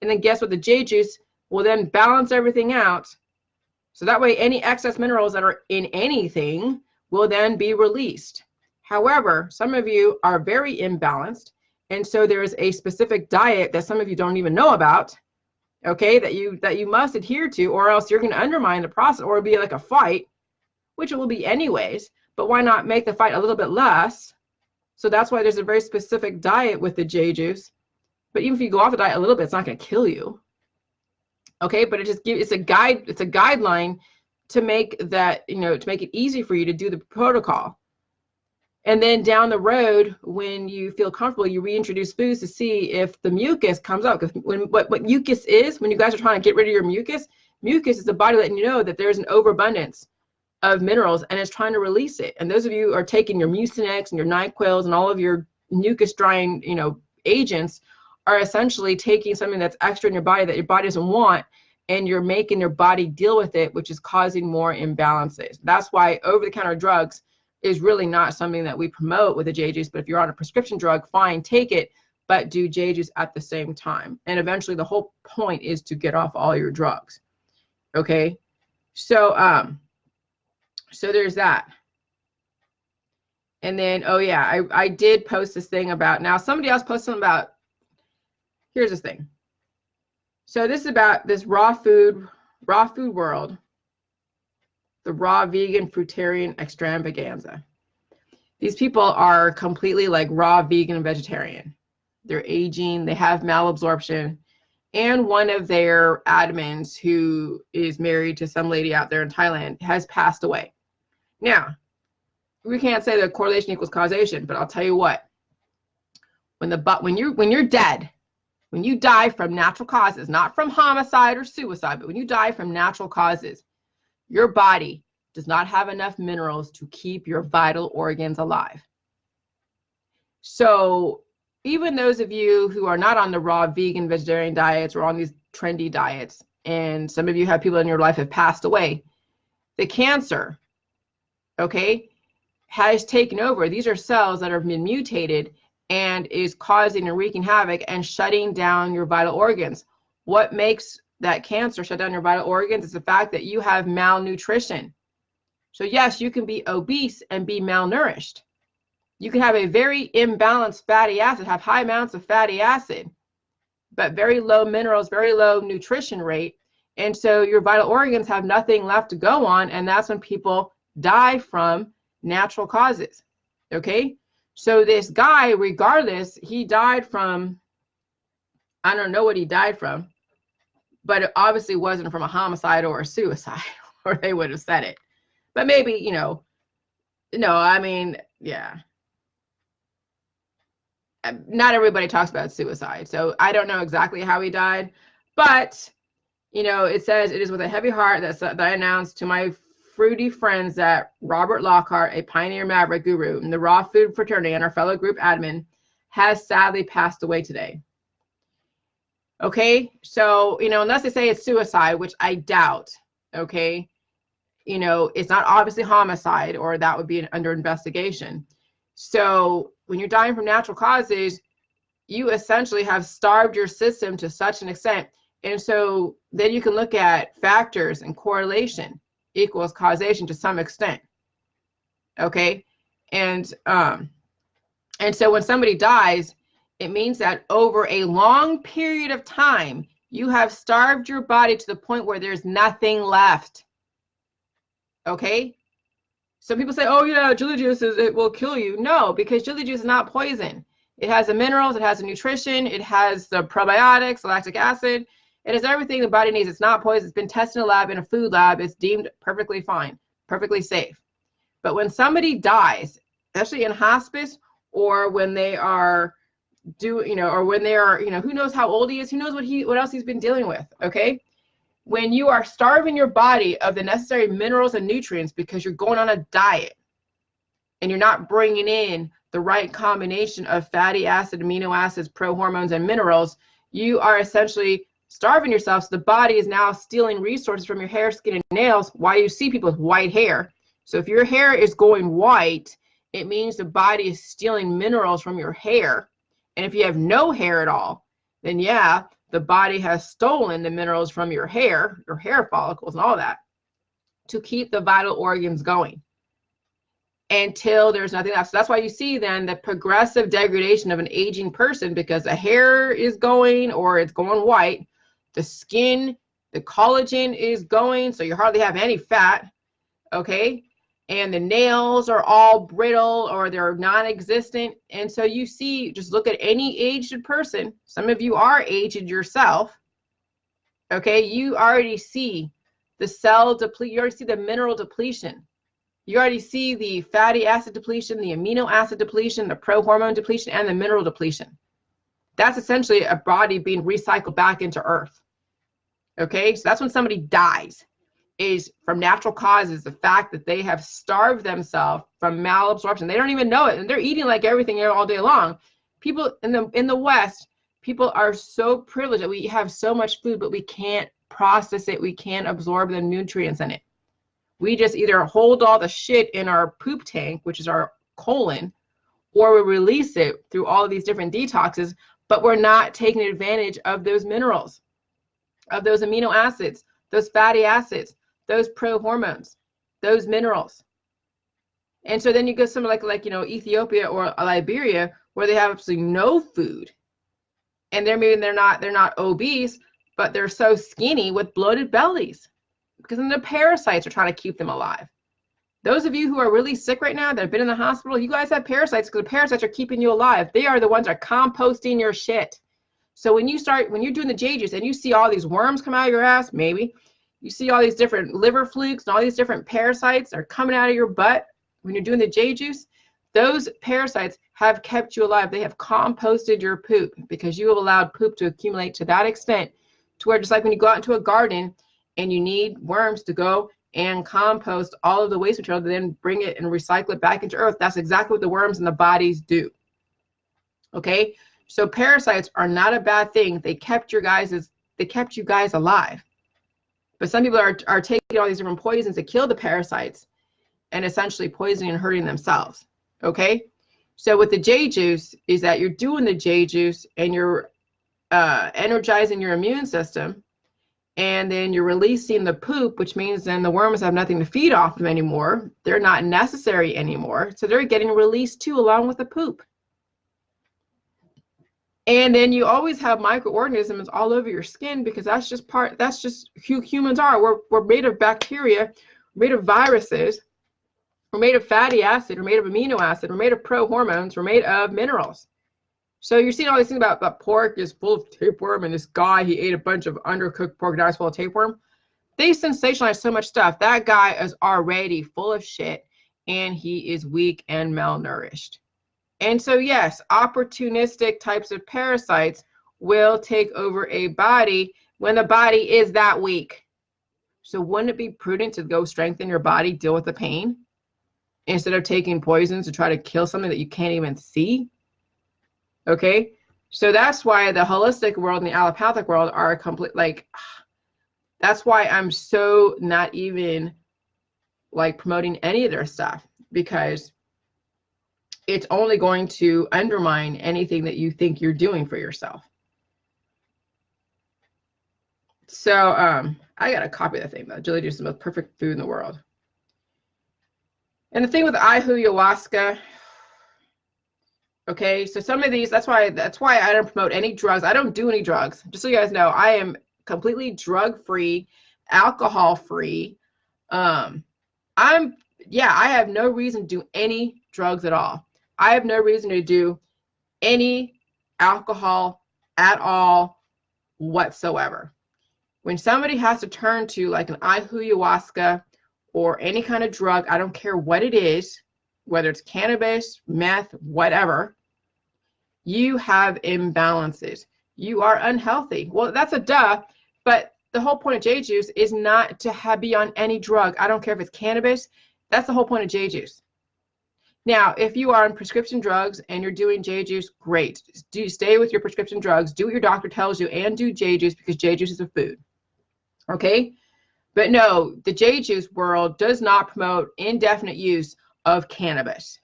And then guess what? The J-Juice will then balance everything out. So that way any excess minerals that are in anything will then be released. However, some of you are very imbalanced. And so there's a specific diet that some of you don't even know about, okay, that you must adhere to, or else you're going to undermine the process, or it'll be like a fight, which it will be anyways. But why not make the fight a little bit less? So that's why there's a very specific diet with the J-Juice. But even if you go off the diet a little bit, it's not going to kill you. Okay, but it's a guideline to make that, to make it easy for you to do the protocol. And then down the road, when you feel comfortable, you reintroduce foods to see if the mucus comes up. Because what mucus is, when you guys are trying to get rid of your mucus is the body letting you know that there's an overabundance of minerals and it's trying to release it. And those of you who are taking your Mucinex and your NyQuils and all of your mucus drying, agents are essentially taking something that's extra in your body that your body doesn't want, and you're making your body deal with it, which is causing more imbalances. That's why over-the-counter drugs is really not something that we promote with the J-Juice. But if you're on a prescription drug, fine, take it, but do J-Juice at the same time. And eventually the whole point is to get off all your drugs. Okay, so so there's that. And then, oh yeah, I did post this thing about, now somebody else posted something about, here's this thing. So this is about this raw food world, the raw vegan fruitarian extravaganza. These people are completely like raw vegan and vegetarian. They're aging, they have malabsorption, and one of their admins, who is married to some lady out there in Thailand, has passed away. Now, we can't say that correlation equals causation, but I'll tell you what. When you're dead, when you die from natural causes, not from homicide or suicide, but when you die from natural causes, your body does not have enough minerals to keep your vital organs alive. So even those of you who are not on the raw vegan vegetarian diets or on these trendy diets, and some of you have people in your life have passed away, the cancer, okay, has taken over. These are cells that have been mutated and is causing and wreaking havoc and shutting down your vital organs. What makes that cancer shut down your vital organs is the fact that you have malnutrition. So yes, you can be obese and be malnourished. You can have a very imbalanced fatty acid, have high amounts of fatty acid, but very low minerals, very low nutrition rate. And so your vital organs have nothing left to go on. And that's when people die from natural causes. Okay. So this guy, regardless, he died from, I don't know what he died from, but it obviously wasn't from a homicide or a suicide, or they would have said it. But maybe, no, I mean, yeah. Not everybody talks about suicide. So I don't know exactly how he died, but, it says, it is with a heavy heart that I announced to my fruity friends that Robert Lockhart, a pioneer maverick guru in the raw food fraternity and our fellow group admin, has sadly passed away today. Okay, so, unless they say it's suicide, which I doubt, okay, it's not obviously homicide, or that would be under investigation. So when you're dying from natural causes, you essentially have starved your system to such an extent. And so then you can look at factors, and correlation equals causation to some extent. Okay. And so when somebody dies, it means that over a long period of time, you have starved your body to the point where there's nothing left. Okay. Some people say, oh yeah, Jillyjuice it will kill you. No, because Jillyjuice is not poison. It has the minerals, it has the nutrition, it has the probiotics, lactic acid. It has everything the body needs. It's not poison. It's been tested in a lab, in a food lab. It's deemed perfectly fine, perfectly safe. But when somebody dies, especially in hospice, or when they are, do, or when they are, who knows how old he is, who knows what else he's been dealing with, okay? When you are starving your body of the necessary minerals and nutrients because you're going on a diet and you're not bringing in the right combination of fatty acid, amino acids, prohormones, and minerals, you are essentially starving yourself. So the body is now stealing resources from your hair, skin, and nails. Why you see people with white hair. So if your hair is going white, it means the body is stealing minerals from your hair. And if you have no hair at all, then yeah, the body has stolen the minerals from your hair follicles and all that to keep the vital organs going until there's nothing left. So that's why you see then the progressive degradation of an aging person, because the hair is going or it's going white, the skin, the collagen is going, so you hardly have any fat, okay? And the nails are all brittle or they're non-existent. And so you see, just look at any aged person. Some of you are aged yourself, okay? You already see the cell deplete, you already see the mineral depletion. You already see the fatty acid depletion, the amino acid depletion, the prohormone depletion, and the mineral depletion. That's essentially a body being recycled back into earth. Okay, so that's when somebody dies, is from natural causes, the fact that they have starved themselves from malabsorption. They don't even know it, and they're eating like everything all day long. People in the West, people are so privileged that we have so much food, but we can't process it. We can't absorb the nutrients in it. We just either hold all the shit in our poop tank, which is our colon, or we release it through all of these different detoxes, but we're not taking advantage of those minerals, of those amino acids, those fatty acids, those prohormones, those minerals. And so then you go somewhere like Ethiopia or Liberia, where they have absolutely no food, and they're not obese, but they're so skinny with bloated bellies, because then the parasites are trying to keep them alive. Those of you who are really sick right now that have been in the hospital, you guys have parasites because the parasites are keeping you alive. They are the ones that are composting your shit. So when you're doing the Jillyjuice and you see all these worms come out of your ass, maybe, you see all these different liver flukes and all these different parasites are coming out of your butt when you're doing the Jillyjuice, those parasites have kept you alive. They have composted your poop because you have allowed poop to accumulate to that extent to where, just like when you go out into a garden and you need worms to go and compost all of the waste material to then bring it and recycle it back into earth. That's exactly what the worms in the bodies do. Okay, so parasites are not a bad thing. They kept you guys alive. But some people are taking all these different poisons to kill the parasites and essentially poisoning and hurting themselves. Okay, so with the Jillyjuice is that you're doing the Jillyjuice and you're energizing your immune system. And then you're releasing the poop, which means then the worms have nothing to feed off them anymore. They're not necessary anymore. So they're getting released too, along with the poop. And then you always have microorganisms all over your skin, because that's just who humans are. We're made of bacteria, we're made of viruses, we're made of fatty acid, we're made of amino acid, we're made of prohormones, we're made of minerals. So you're seeing all these things about pork is full of tapeworm, and this guy, he ate a bunch of undercooked pork, now it's full of tapeworm. They sensationalize so much stuff. That guy is already full of shit, and he is weak and malnourished. And so yes, opportunistic types of parasites will take over a body when the body is that weak. So wouldn't it be prudent to go strengthen your body, deal with the pain, instead of taking poisons to try to kill something that you can't even see? Okay, so that's why the holistic world and the allopathic world are a complete, that's why I'm so not even promoting any of their stuff, because it's only going to undermine anything that you think you're doing for yourself. So I got a copy of the thing though. Jillyjuice is the most perfect food in the world. And the thing with ayahuasca, okay, so some of these, that's why I don't promote any drugs. I don't do any drugs. Just so you guys know, I am completely drug-free, alcohol-free. I have no reason to do any drugs at all. I have no reason to do any alcohol at all whatsoever. When somebody has to turn to like an ayahuasca or any kind of drug, I don't care what it is, whether it's cannabis, meth, whatever, You have imbalances. You are unhealthy. Well, that's a duh, but the whole point of Jillyjuice is not to be on any drug. I don't care if it's cannabis. That's the whole point of Jillyjuice. Now, if you are on prescription drugs and you're doing Jillyjuice, great. Do stay with your prescription drugs. Do what your doctor tells you and do Jillyjuice, because Jillyjuice is a food. Okay? But no, the Jillyjuice world does not promote indefinite use of cannabis.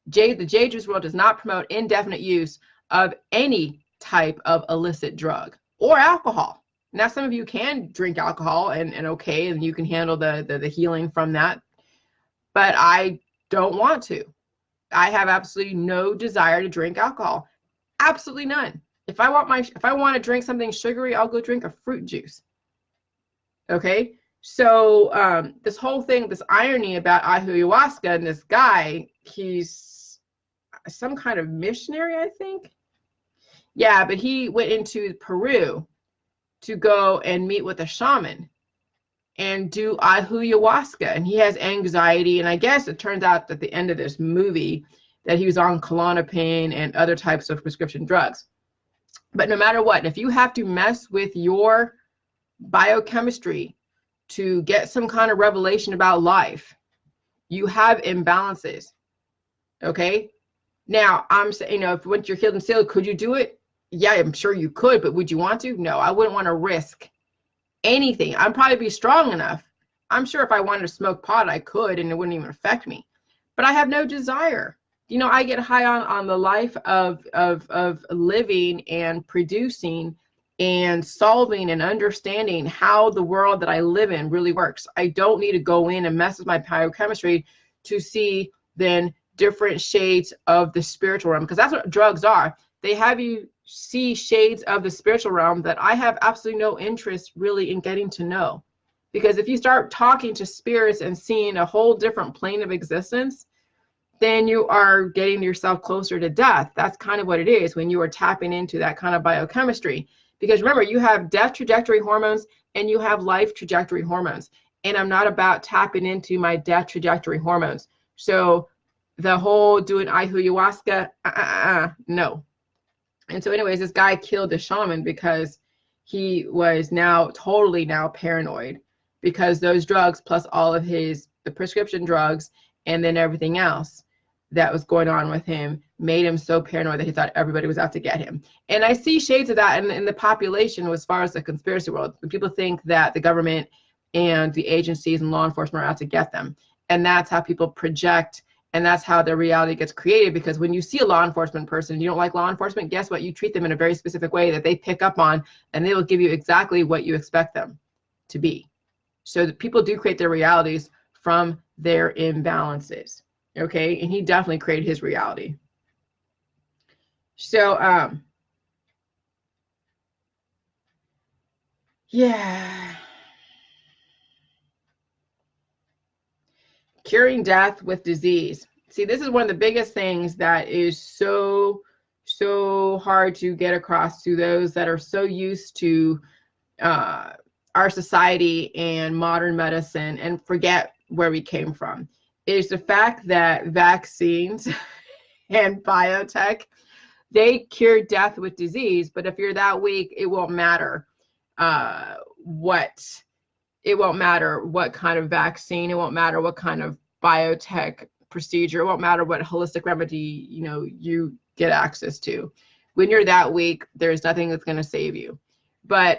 The Jillyjuice world does not promote indefinite use of any type of illicit drug or alcohol. Now, some of you can drink alcohol and okay, and you can handle the healing from that. But I don't want to. I have absolutely no desire to drink alcohol. Absolutely none. If I want to drink something sugary, I'll go drink a fruit juice. Okay? So this whole thing, this irony about ayahuasca and this guy, he's some kind of missionary, I think. Yeah, but he went into Peru to go and meet with a shaman and do ayahuasca, and he has anxiety, and I guess it turns out at the end of this movie that he was on Klonopin and other types of prescription drugs. But no matter what, if you have to mess with your biochemistry to get some kind of revelation about life, you have imbalances. Okay? Now, I'm saying, if once you're healed and sealed, could you do it? Yeah, I'm sure you could, but would you want to? No, I wouldn't want to risk anything. I'd probably be strong enough. I'm sure if I wanted to smoke pot, I could, and it wouldn't even affect me. But I have no desire. I get high on the life of living and producing and solving and understanding how the world that I live in really works. I don't need to go in and mess with my biochemistry to see then different shades of the spiritual realm, because that's what drugs are. They have you see shades of the spiritual realm that I have absolutely no interest really in getting to know. Because if you start talking to spirits and seeing a whole different plane of existence, then you are getting yourself closer to death. That's kind of what it is when you are tapping into that kind of biochemistry. Because remember, you have death trajectory hormones and you have life trajectory hormones. And I'm not about tapping into my death trajectory hormones. So the whole doing ayahuasca, no. And so anyways, this guy killed the shaman because he was totally paranoid, because those drugs plus all of the prescription drugs and then everything else that was going on with him made him so paranoid that he thought everybody was out to get him. And I see shades of that in the population as far as the conspiracy world. People think that the government and the agencies and law enforcement are out to get them. And that's how people project. And that's how their reality gets created, because when you see a law enforcement person and you don't like law enforcement, guess what? You treat them in a very specific way that they pick up on, and they will give you exactly what you expect them to be. So that people do create their realities from their imbalances. Okay? And he definitely created his reality. So, yeah. Curing death with disease. See, this is one of the biggest things that is so hard to get across to those that are so used to our society and modern medicine and forget where we came from. Is the fact that vaccines and biotech, they cure death with disease, but if you're that weak, it won't matter it won't matter what kind of vaccine, it won't matter what kind of biotech procedure, it won't matter what holistic remedy, you get access to. When you're that weak, there's nothing that's going to save you. But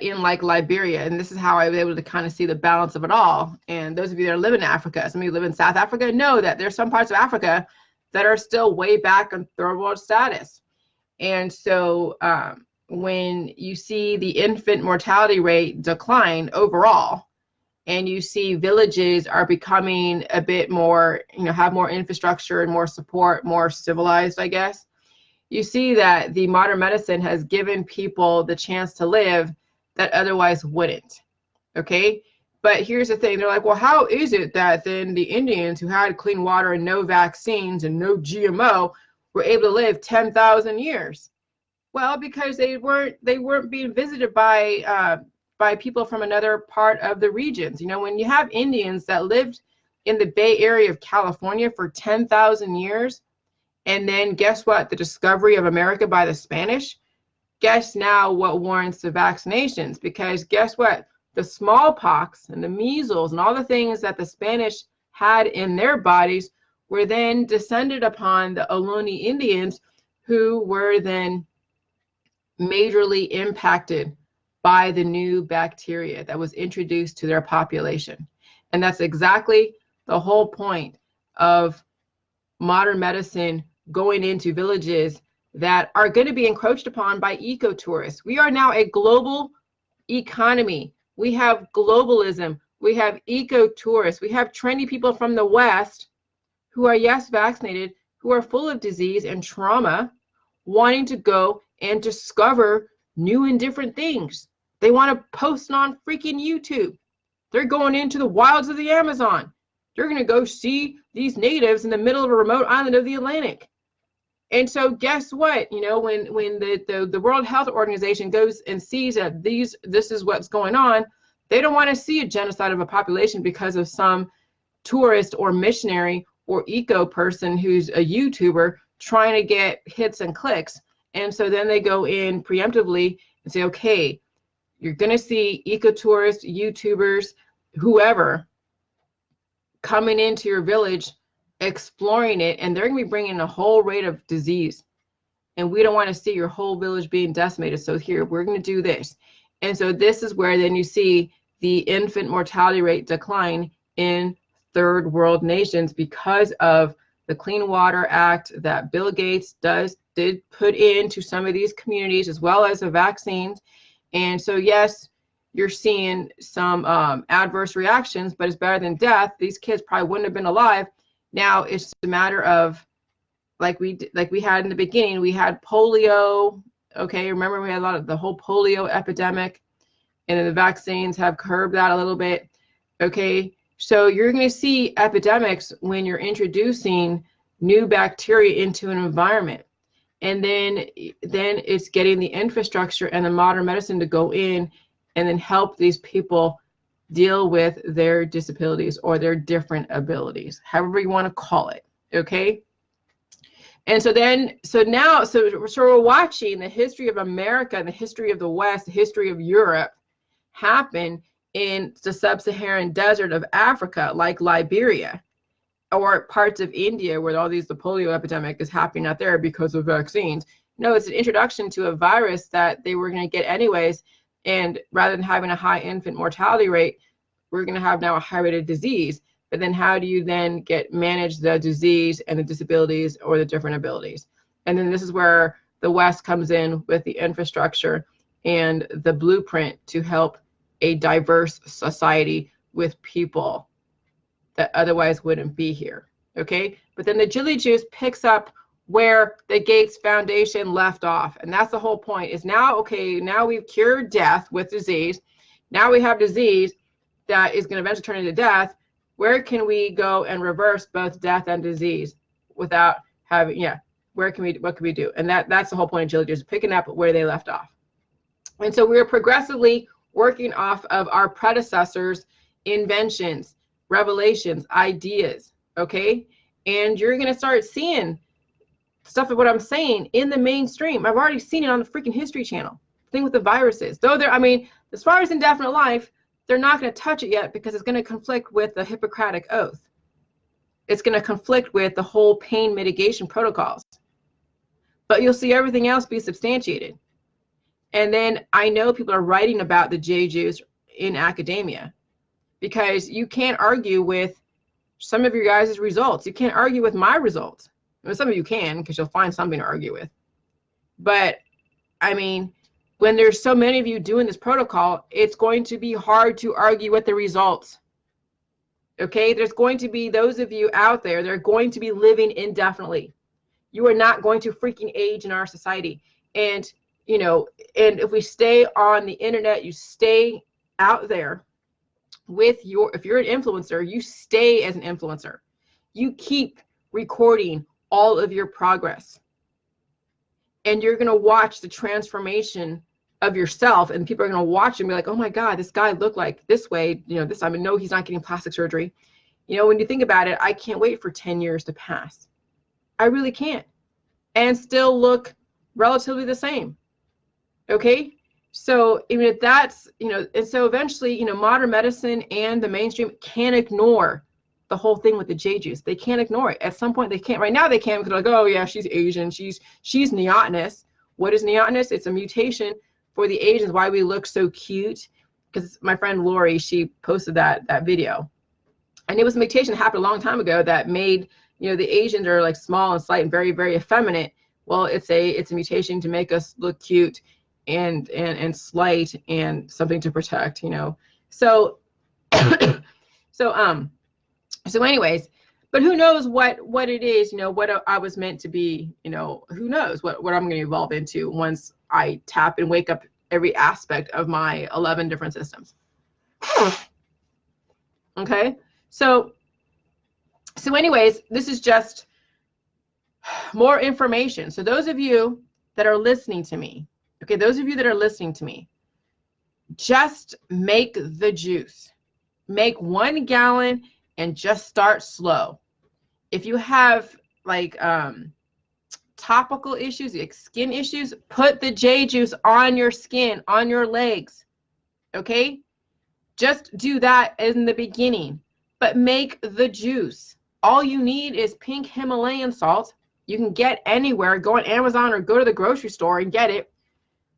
in like Liberia, and this is how I was able to kind of see the balance of it all. And those of you that live in Africa, some of you live in South Africa, know that there's some parts of Africa that are still way back on third world status. And so, when you see the infant mortality rate decline overall, and you see villages are becoming a bit more, have more infrastructure and more support, more civilized, I guess, you see that the modern medicine has given people the chance to live that otherwise wouldn't. Okay? But here's the thing. They're like, well, how is it that then the Indians who had clean water and no vaccines and no GMO were able to live 10,000 years? Well, because they weren't being visited by people from another part of the regions. When you have Indians that lived in the Bay Area of California for 10,000 years, And then guess what? The discovery of America by the Spanish. Guess now what warrants the vaccinations? Because guess what? The smallpox and the measles and all the things that the Spanish had in their bodies were then descended upon the Ohlone Indians, who were then majorly impacted by the new bacteria that was introduced to their population. And that's exactly the whole point of modern medicine going into villages that are going to be encroached upon by ecotourists. We are now a global economy. We have globalism. We have ecotourists. We have trendy people from the West who are, yes, vaccinated, who are full of disease and trauma, wanting to go and discover new and different things. They want to post on freaking YouTube. They're going into the wilds of the Amazon. They're going to go see these natives in the middle of a remote island of the Atlantic. And so guess what? You know, when the World Health Organization goes and sees that this is what's going on, they don't want to see a genocide of a population because of some tourist or missionary or eco person who's a YouTuber trying to get hits and clicks. And so then they go in preemptively and say, okay, you're going to see ecotourists, YouTubers, whoever coming into your village, exploring it, and they're going to be bringing a whole rate of disease. And we don't want to see your whole village being decimated. So here, we're going to do this. And so this is where then you see the infant mortality rate decline in third world nations because of the Clean Water Act that Bill Gates did put into some of these communities, as well as the vaccines. And so, yes, you're seeing some adverse reactions, but it's better than death. These kids probably wouldn't have been alive. Now it's a matter of, like we had in the beginning, we had polio. Okay, remember we had a lot of the whole polio epidemic, and then the vaccines have curbed that a little bit. Okay, so you're going to see epidemics when you're introducing new bacteria into an environment. And then it's getting the infrastructure and the modern medicine to go in and then help these people deal with their disabilities or their different abilities, however you want to call it. Okay. And so now we're watching the history of America, the history of the West, the history of Europe happen in the sub-Saharan desert of Africa, like Liberia, or parts of India where the polio epidemic is happening out there because of vaccines. No, it's an introduction to a virus that they were going to get anyways. And rather than having a high infant mortality rate, we're going to have now a high rate of disease. But then how do you then manage the disease and the disabilities or the different abilities? And then this is where the West comes in with the infrastructure and the blueprint to help a diverse society with people that otherwise wouldn't be here. Okay, but then the Jillyjuice picks up where the Gates Foundation left off, and that's the whole point. Is now, okay, now we've cured death with disease. Now we have disease that is going to eventually turn into death. Where can we go and reverse both death and disease without having, what can we do? And that's the whole point of Jillyjuice, picking up where they left off. And so we're progressively working off of our predecessors' inventions, revelations, ideas, okay? And you're going to start seeing stuff of what I'm saying in the mainstream. I've already seen it on the freaking History Channel. Thing with the viruses. Though as far as indefinite life, they're not going to touch it yet because it's going to conflict with the Hippocratic Oath. It's going to conflict with the whole pain mitigation protocols. But you'll see everything else be substantiated. And then I know people are writing about the Jillyjuice in academia because you can't argue with some of your guys' results. You can't argue with my results. I mean, some of you can because you'll find something to argue with. But I mean, when there's so many of you doing this protocol, it's going to be hard to argue with the results. Okay, there's going to be those of you out there that are going to be living indefinitely. You are not going to freaking age in our society. And and if we stay on the internet, you stay out there with if you're an influencer, you stay as an influencer. You keep recording all of your progress. And you're going to watch the transformation of yourself, and people are going to watch and be like, oh my God, this guy looked like this way, this time, and no, he's not getting plastic surgery. When you think about it, I can't wait for 10 years to pass. I really can't. and still look relatively the same. Okay? So even if that's, and so eventually, modern medicine and the mainstream can't ignore the whole thing with the J juice. They can't ignore it. At some point they can't. Right now they can, because they're like, oh yeah, she's Asian, she's neotenous. What is neotenous? It's a mutation for the Asians, why we look so cute. Because my friend Lori, she posted that video. And it was a mutation that happened a long time ago that made, the Asians are like small and slight and very, very effeminate. Well, it's a mutation to make us look cute and slight and something to protect, So so anyways, but who knows what it is, what I was meant to be, who knows what I'm going to evolve into once I tap and wake up every aspect of my 11 different systems. Okay. So anyways, this is just more information. So those of you that are listening to me, okay, those of you that are listening to me, just make the juice. Make 1 gallon and just start slow. If you have like topical issues, like skin issues, put the J juice on your skin, on your legs. Okay? Just do that in the beginning. But make the juice. All you need is pink Himalayan salt. You can get anywhere. Go on Amazon or go to the grocery store and get it.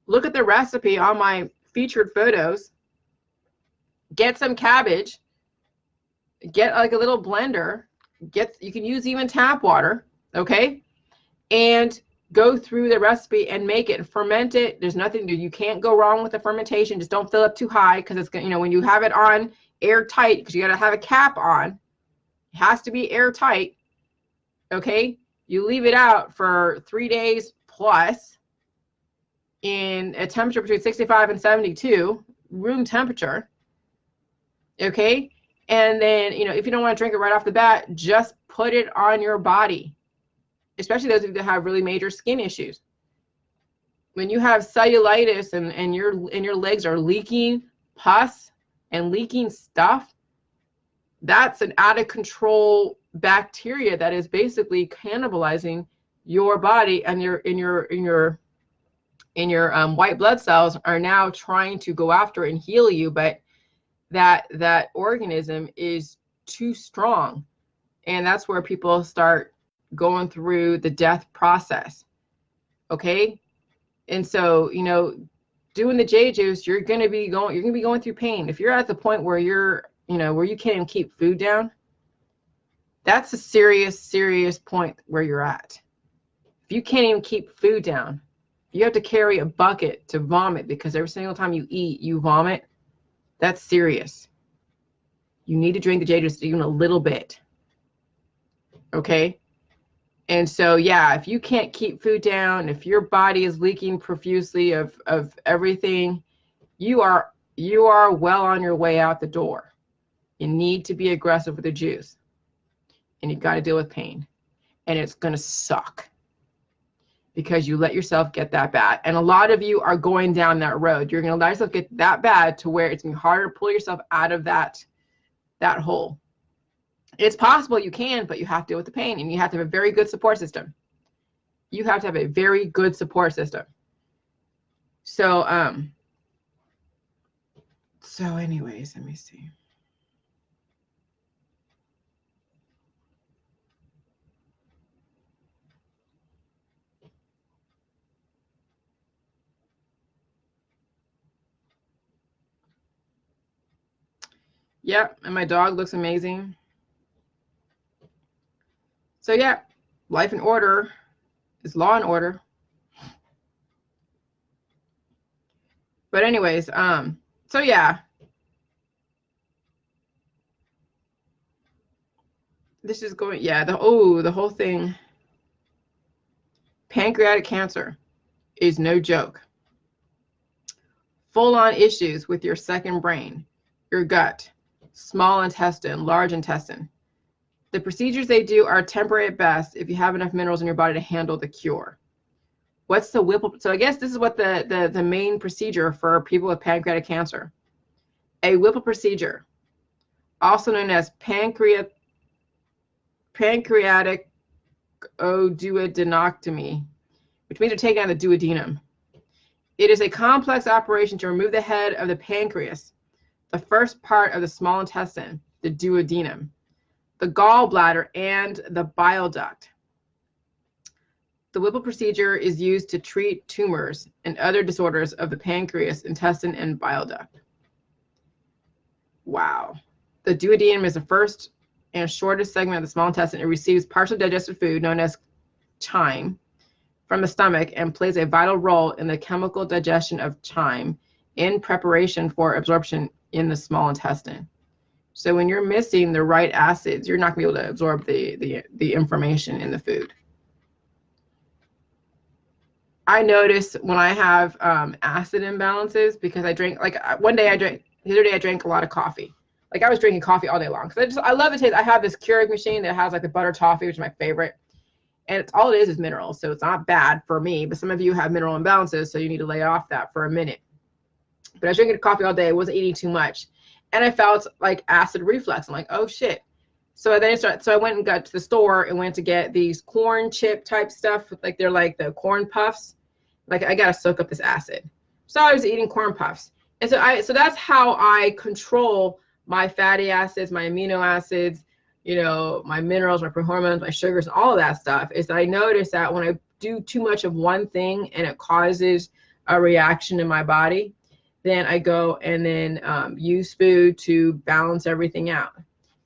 Look at the recipe on my featured photos. Get some cabbage. Get like a little blender. You can use even tap water, okay? And go through the recipe and make it, ferment it. There's nothing, you can't go wrong with the fermentation. Just don't fill up too high, because it's going, when you have it on airtight, because you got to have a cap on, it has to be airtight, okay? You leave it out for 3 days plus in a temperature between 65 and 72, room temperature, okay? And then, if you don't want to drink it right off the bat, just put it on your body, especially those of you that have really major skin issues. When you have cellulitis and your legs are leaking pus and leaking stuff, that's an out of control bacteria that is basically cannibalizing your body, and your white blood cells are now trying to go after and heal you, but that organism is too strong, and that's where people start going through the death process. Okay? And so, doing the J juice, you're going to be going through pain. If you're at the point where you're, where you can't even keep food down, that's a serious point where you're at. If you can't even keep food down, you have to carry a bucket to vomit because every single time you eat, you vomit. That's serious. You need to drink the J juice even a little bit. Okay? And so, yeah, if you can't keep food down, if your body is leaking profusely of everything, you are well on your way out the door. You need to be aggressive with the juice. And you've got to deal with pain. And it's going to suck because you let yourself get that bad. And a lot of you are going down that road. You're going to let yourself get that bad to where it's going to be harder to pull yourself out of that hole. It's possible you can, but you have to deal with the pain, and you have to have a very good support system. You have to have a very good support system. So, anyways, let me see. Yep, and my dog looks amazing. So yeah, life and order is law and order. But anyways, so yeah. This is going, yeah, the whole thing. Pancreatic cancer is no joke. Full-on issues with your second brain, your gut, small intestine, large intestine. The procedures they do are temporary at best if you have enough minerals in your body to handle the cure. What's the Whipple? So I guess this is what the main procedure for people with pancreatic cancer. A Whipple procedure, also known as pancreatic duodenectomy, which means they're taking out the duodenum. It is a complex operation to remove the head of the pancreas, the first part of the small intestine, the duodenum, the gallbladder, and the bile duct. The Whipple procedure is used to treat tumors and other disorders of the pancreas, intestine, and bile duct. Wow. The duodenum is the first and shortest segment of the small intestine. It receives partially digested food known as chyme from the stomach and plays a vital role in the chemical digestion of chyme in preparation for absorption in the small intestine. So when you're missing the right acids, you're not going to be able to absorb the information in the food. I notice when I have acid imbalances because I drink, like the other day I drank a lot of coffee. Like I was drinking coffee all day long because I love the taste. I have this Keurig machine that has like the butter toffee, which is my favorite. And it's all it is minerals. So it's not bad for me, but some of you have mineral imbalances. So you need to lay off that for a minute. But I was drinking coffee all day. I wasn't eating too much. And I felt like acid reflux. I'm like, oh shit. So I went and got to the store and went to get these corn chip type stuff. Like they're like the corn puffs. Like I got to soak up this acid. So I was eating corn puffs. And so that's how I control my fatty acids, my amino acids, you know, my minerals, my prohormones, my sugars, all of that stuff, is that I notice that when I do too much of one thing and it causes a reaction in my body, then I go and then use food to balance everything out.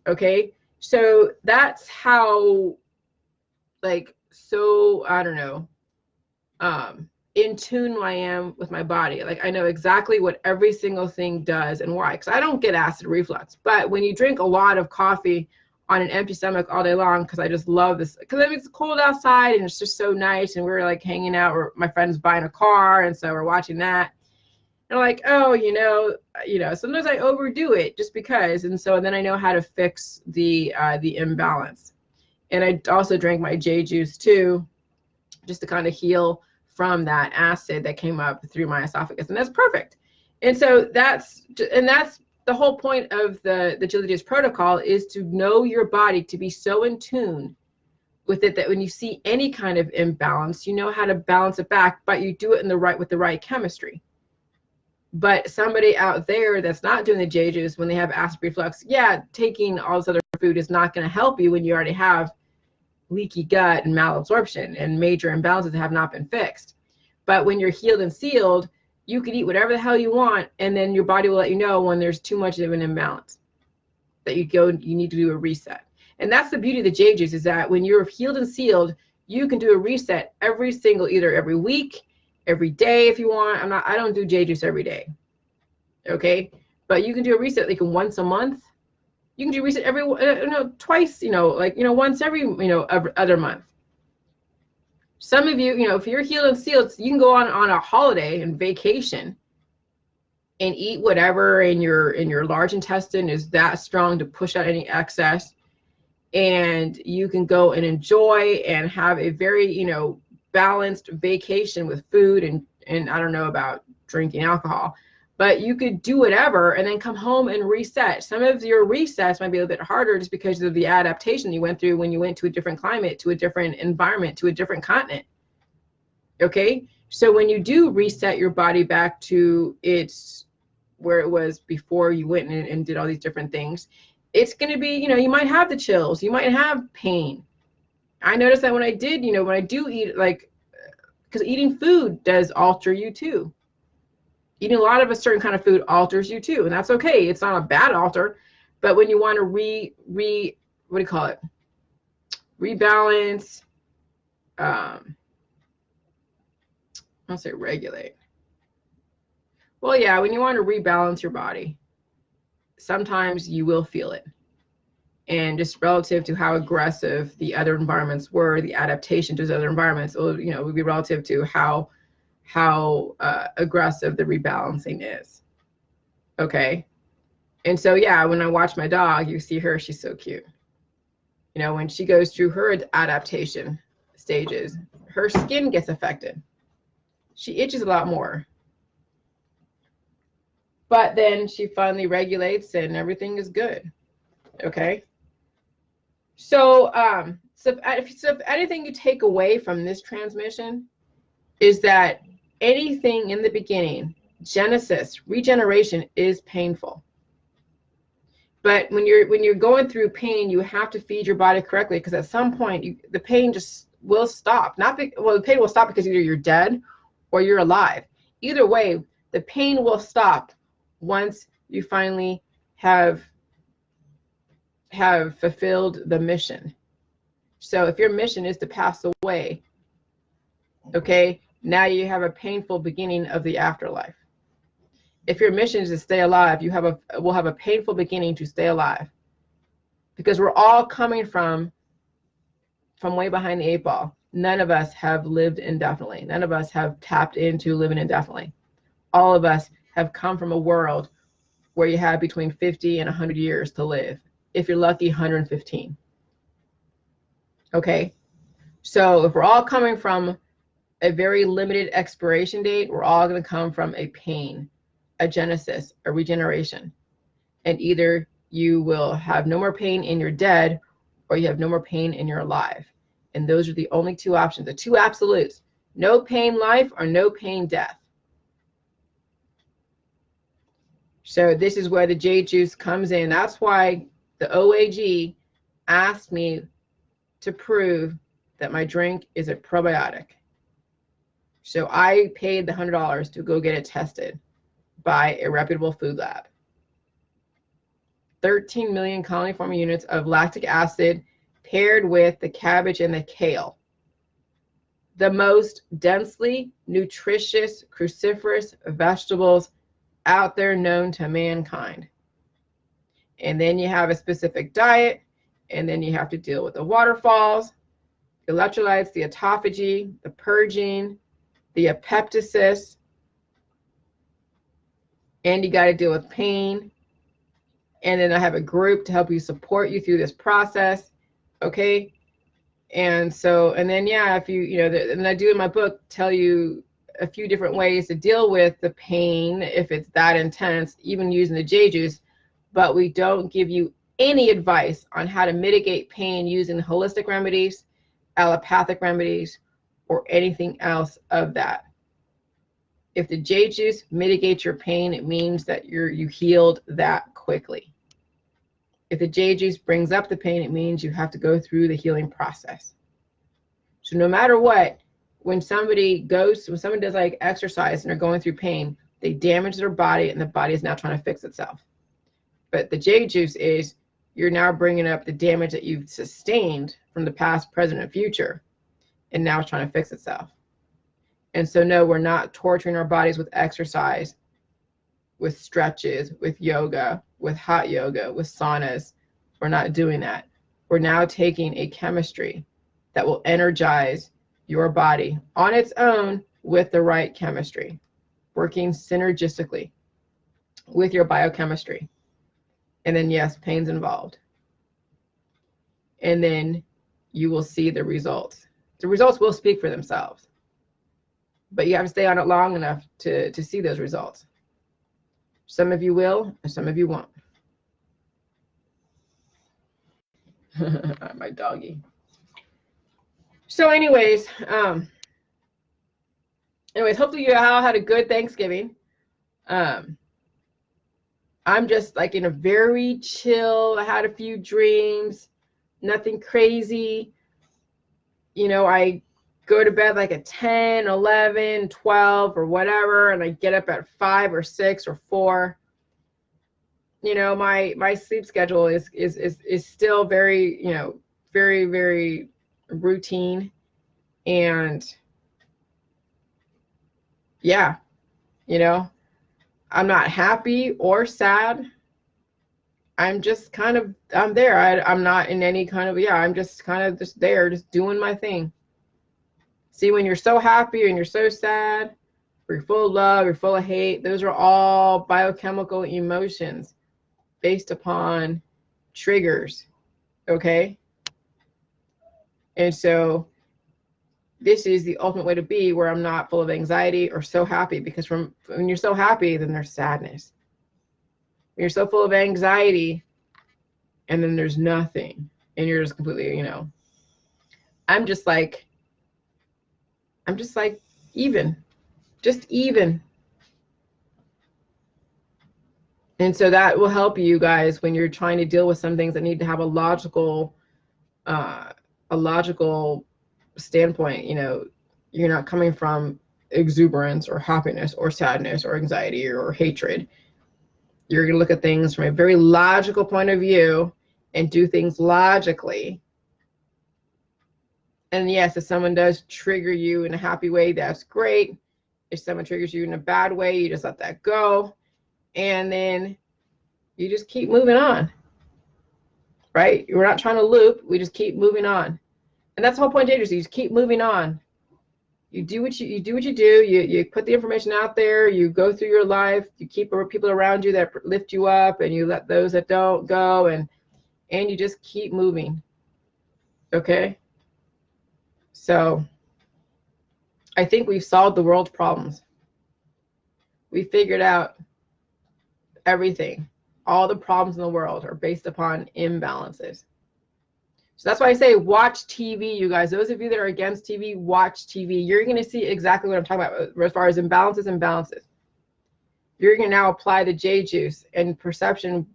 Okay. So that's how, like, so, I don't know, in tune I am with my body. Like I know exactly what every single thing does and why, because I don't get acid reflux. But when you drink a lot of coffee on an empty stomach all day long, because I just love this, because I mean, it's cold outside and it's just so nice, and we're like hanging out, or my friend's buying a car, and so we're watching that. And I'm like, oh, you know, sometimes I overdo it just because. And so then I know how to fix the imbalance. And I also drank my Jillyjuice too, just to kind of heal from that acid that came up through my esophagus. And that's perfect. And so that's the whole point of the Jillyjuice protocol, is to know your body, to be so in tune with it that when you see any kind of imbalance, you know how to balance it back, but you do it with the right chemistry. But somebody out there that's not doing the Jillyjuice, when they have acid reflux, yeah, taking all this other food is not going to help you when you already have leaky gut and malabsorption and major imbalances that have not been fixed. But when you're healed and sealed, you can eat whatever the hell you want, and then your body will let you know when there's too much of an imbalance, that you need to do a reset. And that's the beauty of the Jillyjuice, is that when you're healed and sealed, you can do a reset either every week, every day if you want. I don't do Jillyjuice every day. Okay. But you can do a reset like once a month. You can do reset every, twice, once every, other month. Some of you, if you're healed and sealed, you can go on a holiday and vacation and eat whatever in your large intestine is that strong to push out any excess. And you can go and enjoy and have a very, balanced vacation with food and I don't know about drinking alcohol, but you could do whatever and then come home and reset. Some of your resets might be a little bit harder just because of the adaptation you went through when you went to a different climate, to a different environment, to a different continent. Okay. So when you do reset your body back to its where it was before you went and did all these different things, it's going to be, you might have the chills, you might have pain. I noticed that when I do eat, like, because eating food does alter you too. Eating a lot of a certain kind of food alters you too, and that's okay. It's not a bad alter, but when you want to rebalance, I'll say regulate. Well, yeah, when you want to rebalance your body, sometimes you will feel it. And just relative to how aggressive the other environments were, the adaptation to those other environments, would be relative to how aggressive the rebalancing is. Okay. And so, yeah, when I watch my dog, you see her, she's so cute. When she goes through her adaptation stages, her skin gets affected. She itches a lot more. But then she finally regulates and everything is good. Okay. So So if anything you take away from this transmission is that anything in the beginning, Genesis, regeneration is painful. But when you're going through pain, you have to feed your body correctly, because at some point the pain just will stop. The pain will stop because either you're dead or you're alive. Either way, the pain will stop once you finally have fulfilled the mission. So if your mission is to pass away, okay, now you have a painful beginning of the afterlife. If your mission is to stay alive, we'll have a painful beginning to stay alive, because we're all coming from way behind the 8 ball. None of us have lived indefinitely. None of us have tapped into living indefinitely. All of us have come from a world where you have between 50 and 100 years to live. If you're lucky, 115. Okay? So if we're all coming from a very limited expiration date, we're all going to come from a pain, a genesis, a regeneration. And either you will have no more pain and you're dead, or you have no more pain and you're alive. And those are the only two options, the two absolutes: no pain life or no pain death. So this is where the Jillyjuice comes in. That's why the OAG asked me to prove that my drink is a probiotic. So I paid the $100 to go get it tested by a reputable food lab. 13 million colony-forming units of lactic acid paired with the cabbage and the kale. The most densely nutritious cruciferous vegetables out there known to mankind. And then you have a specific diet, and then you have to deal with the waterfalls, the electrolytes, the autophagy, the purging, the apoptosis, and you got to deal with pain. And then I have a group to help you, support you through this process. Okay. And so, and then, yeah, if and I do in my book tell you a few different ways to deal with the pain if it's that intense, even using the Jillyjuice, but we don't give you any advice on how to mitigate pain using holistic remedies, allopathic remedies, or anything else of that. If the Jillyjuice mitigates your pain, it means that you healed that quickly. If the Jillyjuice brings up the pain, it means you have to go through the healing process. So no matter what, when somebody does like exercise and they're going through pain, they damage their body, and the body is now trying to fix itself. But the Jillyjuice is, you're now bringing up the damage that you've sustained from the past, present, and future, and now it's trying to fix itself. And so no, we're not torturing our bodies with exercise, with stretches, with yoga, with hot yoga, with saunas. We're not doing that. We're now taking a chemistry that will energize your body on its own with the right chemistry, working synergistically with your biochemistry. And then, yes, pain's involved. And then you will see the results. The results will speak for themselves. But you have to stay on it long enough to see those results. Some of you will, and some of you won't. My doggy. So anyways, hopefully you all had a good Thanksgiving. I'm just like in a very chill. I had a few dreams, nothing crazy. I go to bed like at 10, 11, 12 or whatever, and I get up at 5 or 6 or 4. My sleep schedule is still very, very, very routine. And yeah, I'm not happy or sad. I'm just I'm there. I'm not in any kind of, I'm just just there, just doing my thing. See, when you're so happy and you're so sad, or you're full of love, you're full of hate, those are all biochemical emotions based upon triggers, okay? And so this is the ultimate way to be, where I'm not full of anxiety or so happy, because when you're so happy, then there's sadness. When you're so full of anxiety, and then there's nothing, and you're just completely, I'm just like even, just even. And so that will help you guys when you're trying to deal with some things that need to have uh, a logical standpoint. You know, you're not coming from exuberance or happiness or sadness or anxiety or hatred. You're going to look at things from a very logical point of view and do things logically. And yes, if someone does trigger you in a happy way, that's great. If someone triggers you in a bad way, you just let that go. And then you just keep moving on, right? We're not trying to loop. We just keep moving on. And that's the whole point of Jillyjuice. You just keep moving on. You do what you do. You put the information out there. You go through your life. You keep people around you that lift you up, and you let those that don't go, and you just keep moving. Okay? So I think we've solved the world's problems. We figured out everything. All the problems in the world are based upon imbalances. So that's why I say watch TV, you guys. Those of you that are against TV, watch TV. You're going to see exactly what I'm talking about as far as imbalances and balances. You're going to now apply the Jillyjuice and perception,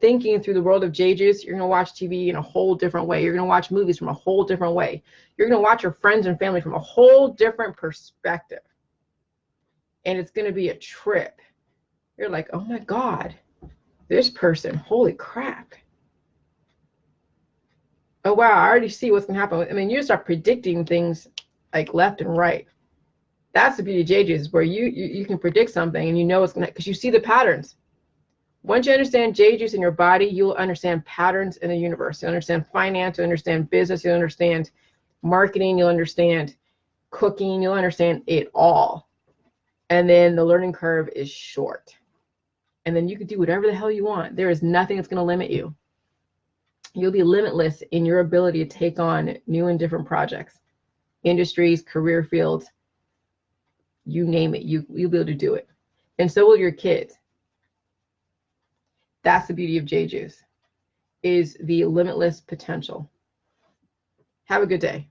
thinking through the world of Jillyjuice. You're going to watch TV in a whole different way. You're going to watch movies from a whole different way. You're going to watch your friends and family from a whole different perspective. And it's going to be a trip. You're like, oh my God, this person, holy crap. Oh wow, I already see what's gonna happen. I mean, you start predicting things like left and right. That's the beauty of Jillyjuice, where you can predict something and you know it's gonna, because you see the patterns. Once you understand Jillyjuice in your body, you'll understand patterns in the universe. You'll understand finance, you'll understand business, you'll understand marketing, you'll understand cooking, you'll understand it all. And then the learning curve is short. And then you can do whatever the hell you want. There is nothing that's gonna limit you. You'll be limitless in your ability to take on new and different projects, industries, career fields, you name it, you'll be able to do it. And so will your kids. That's the beauty of Jillyjuice, is the limitless potential. Have a good day.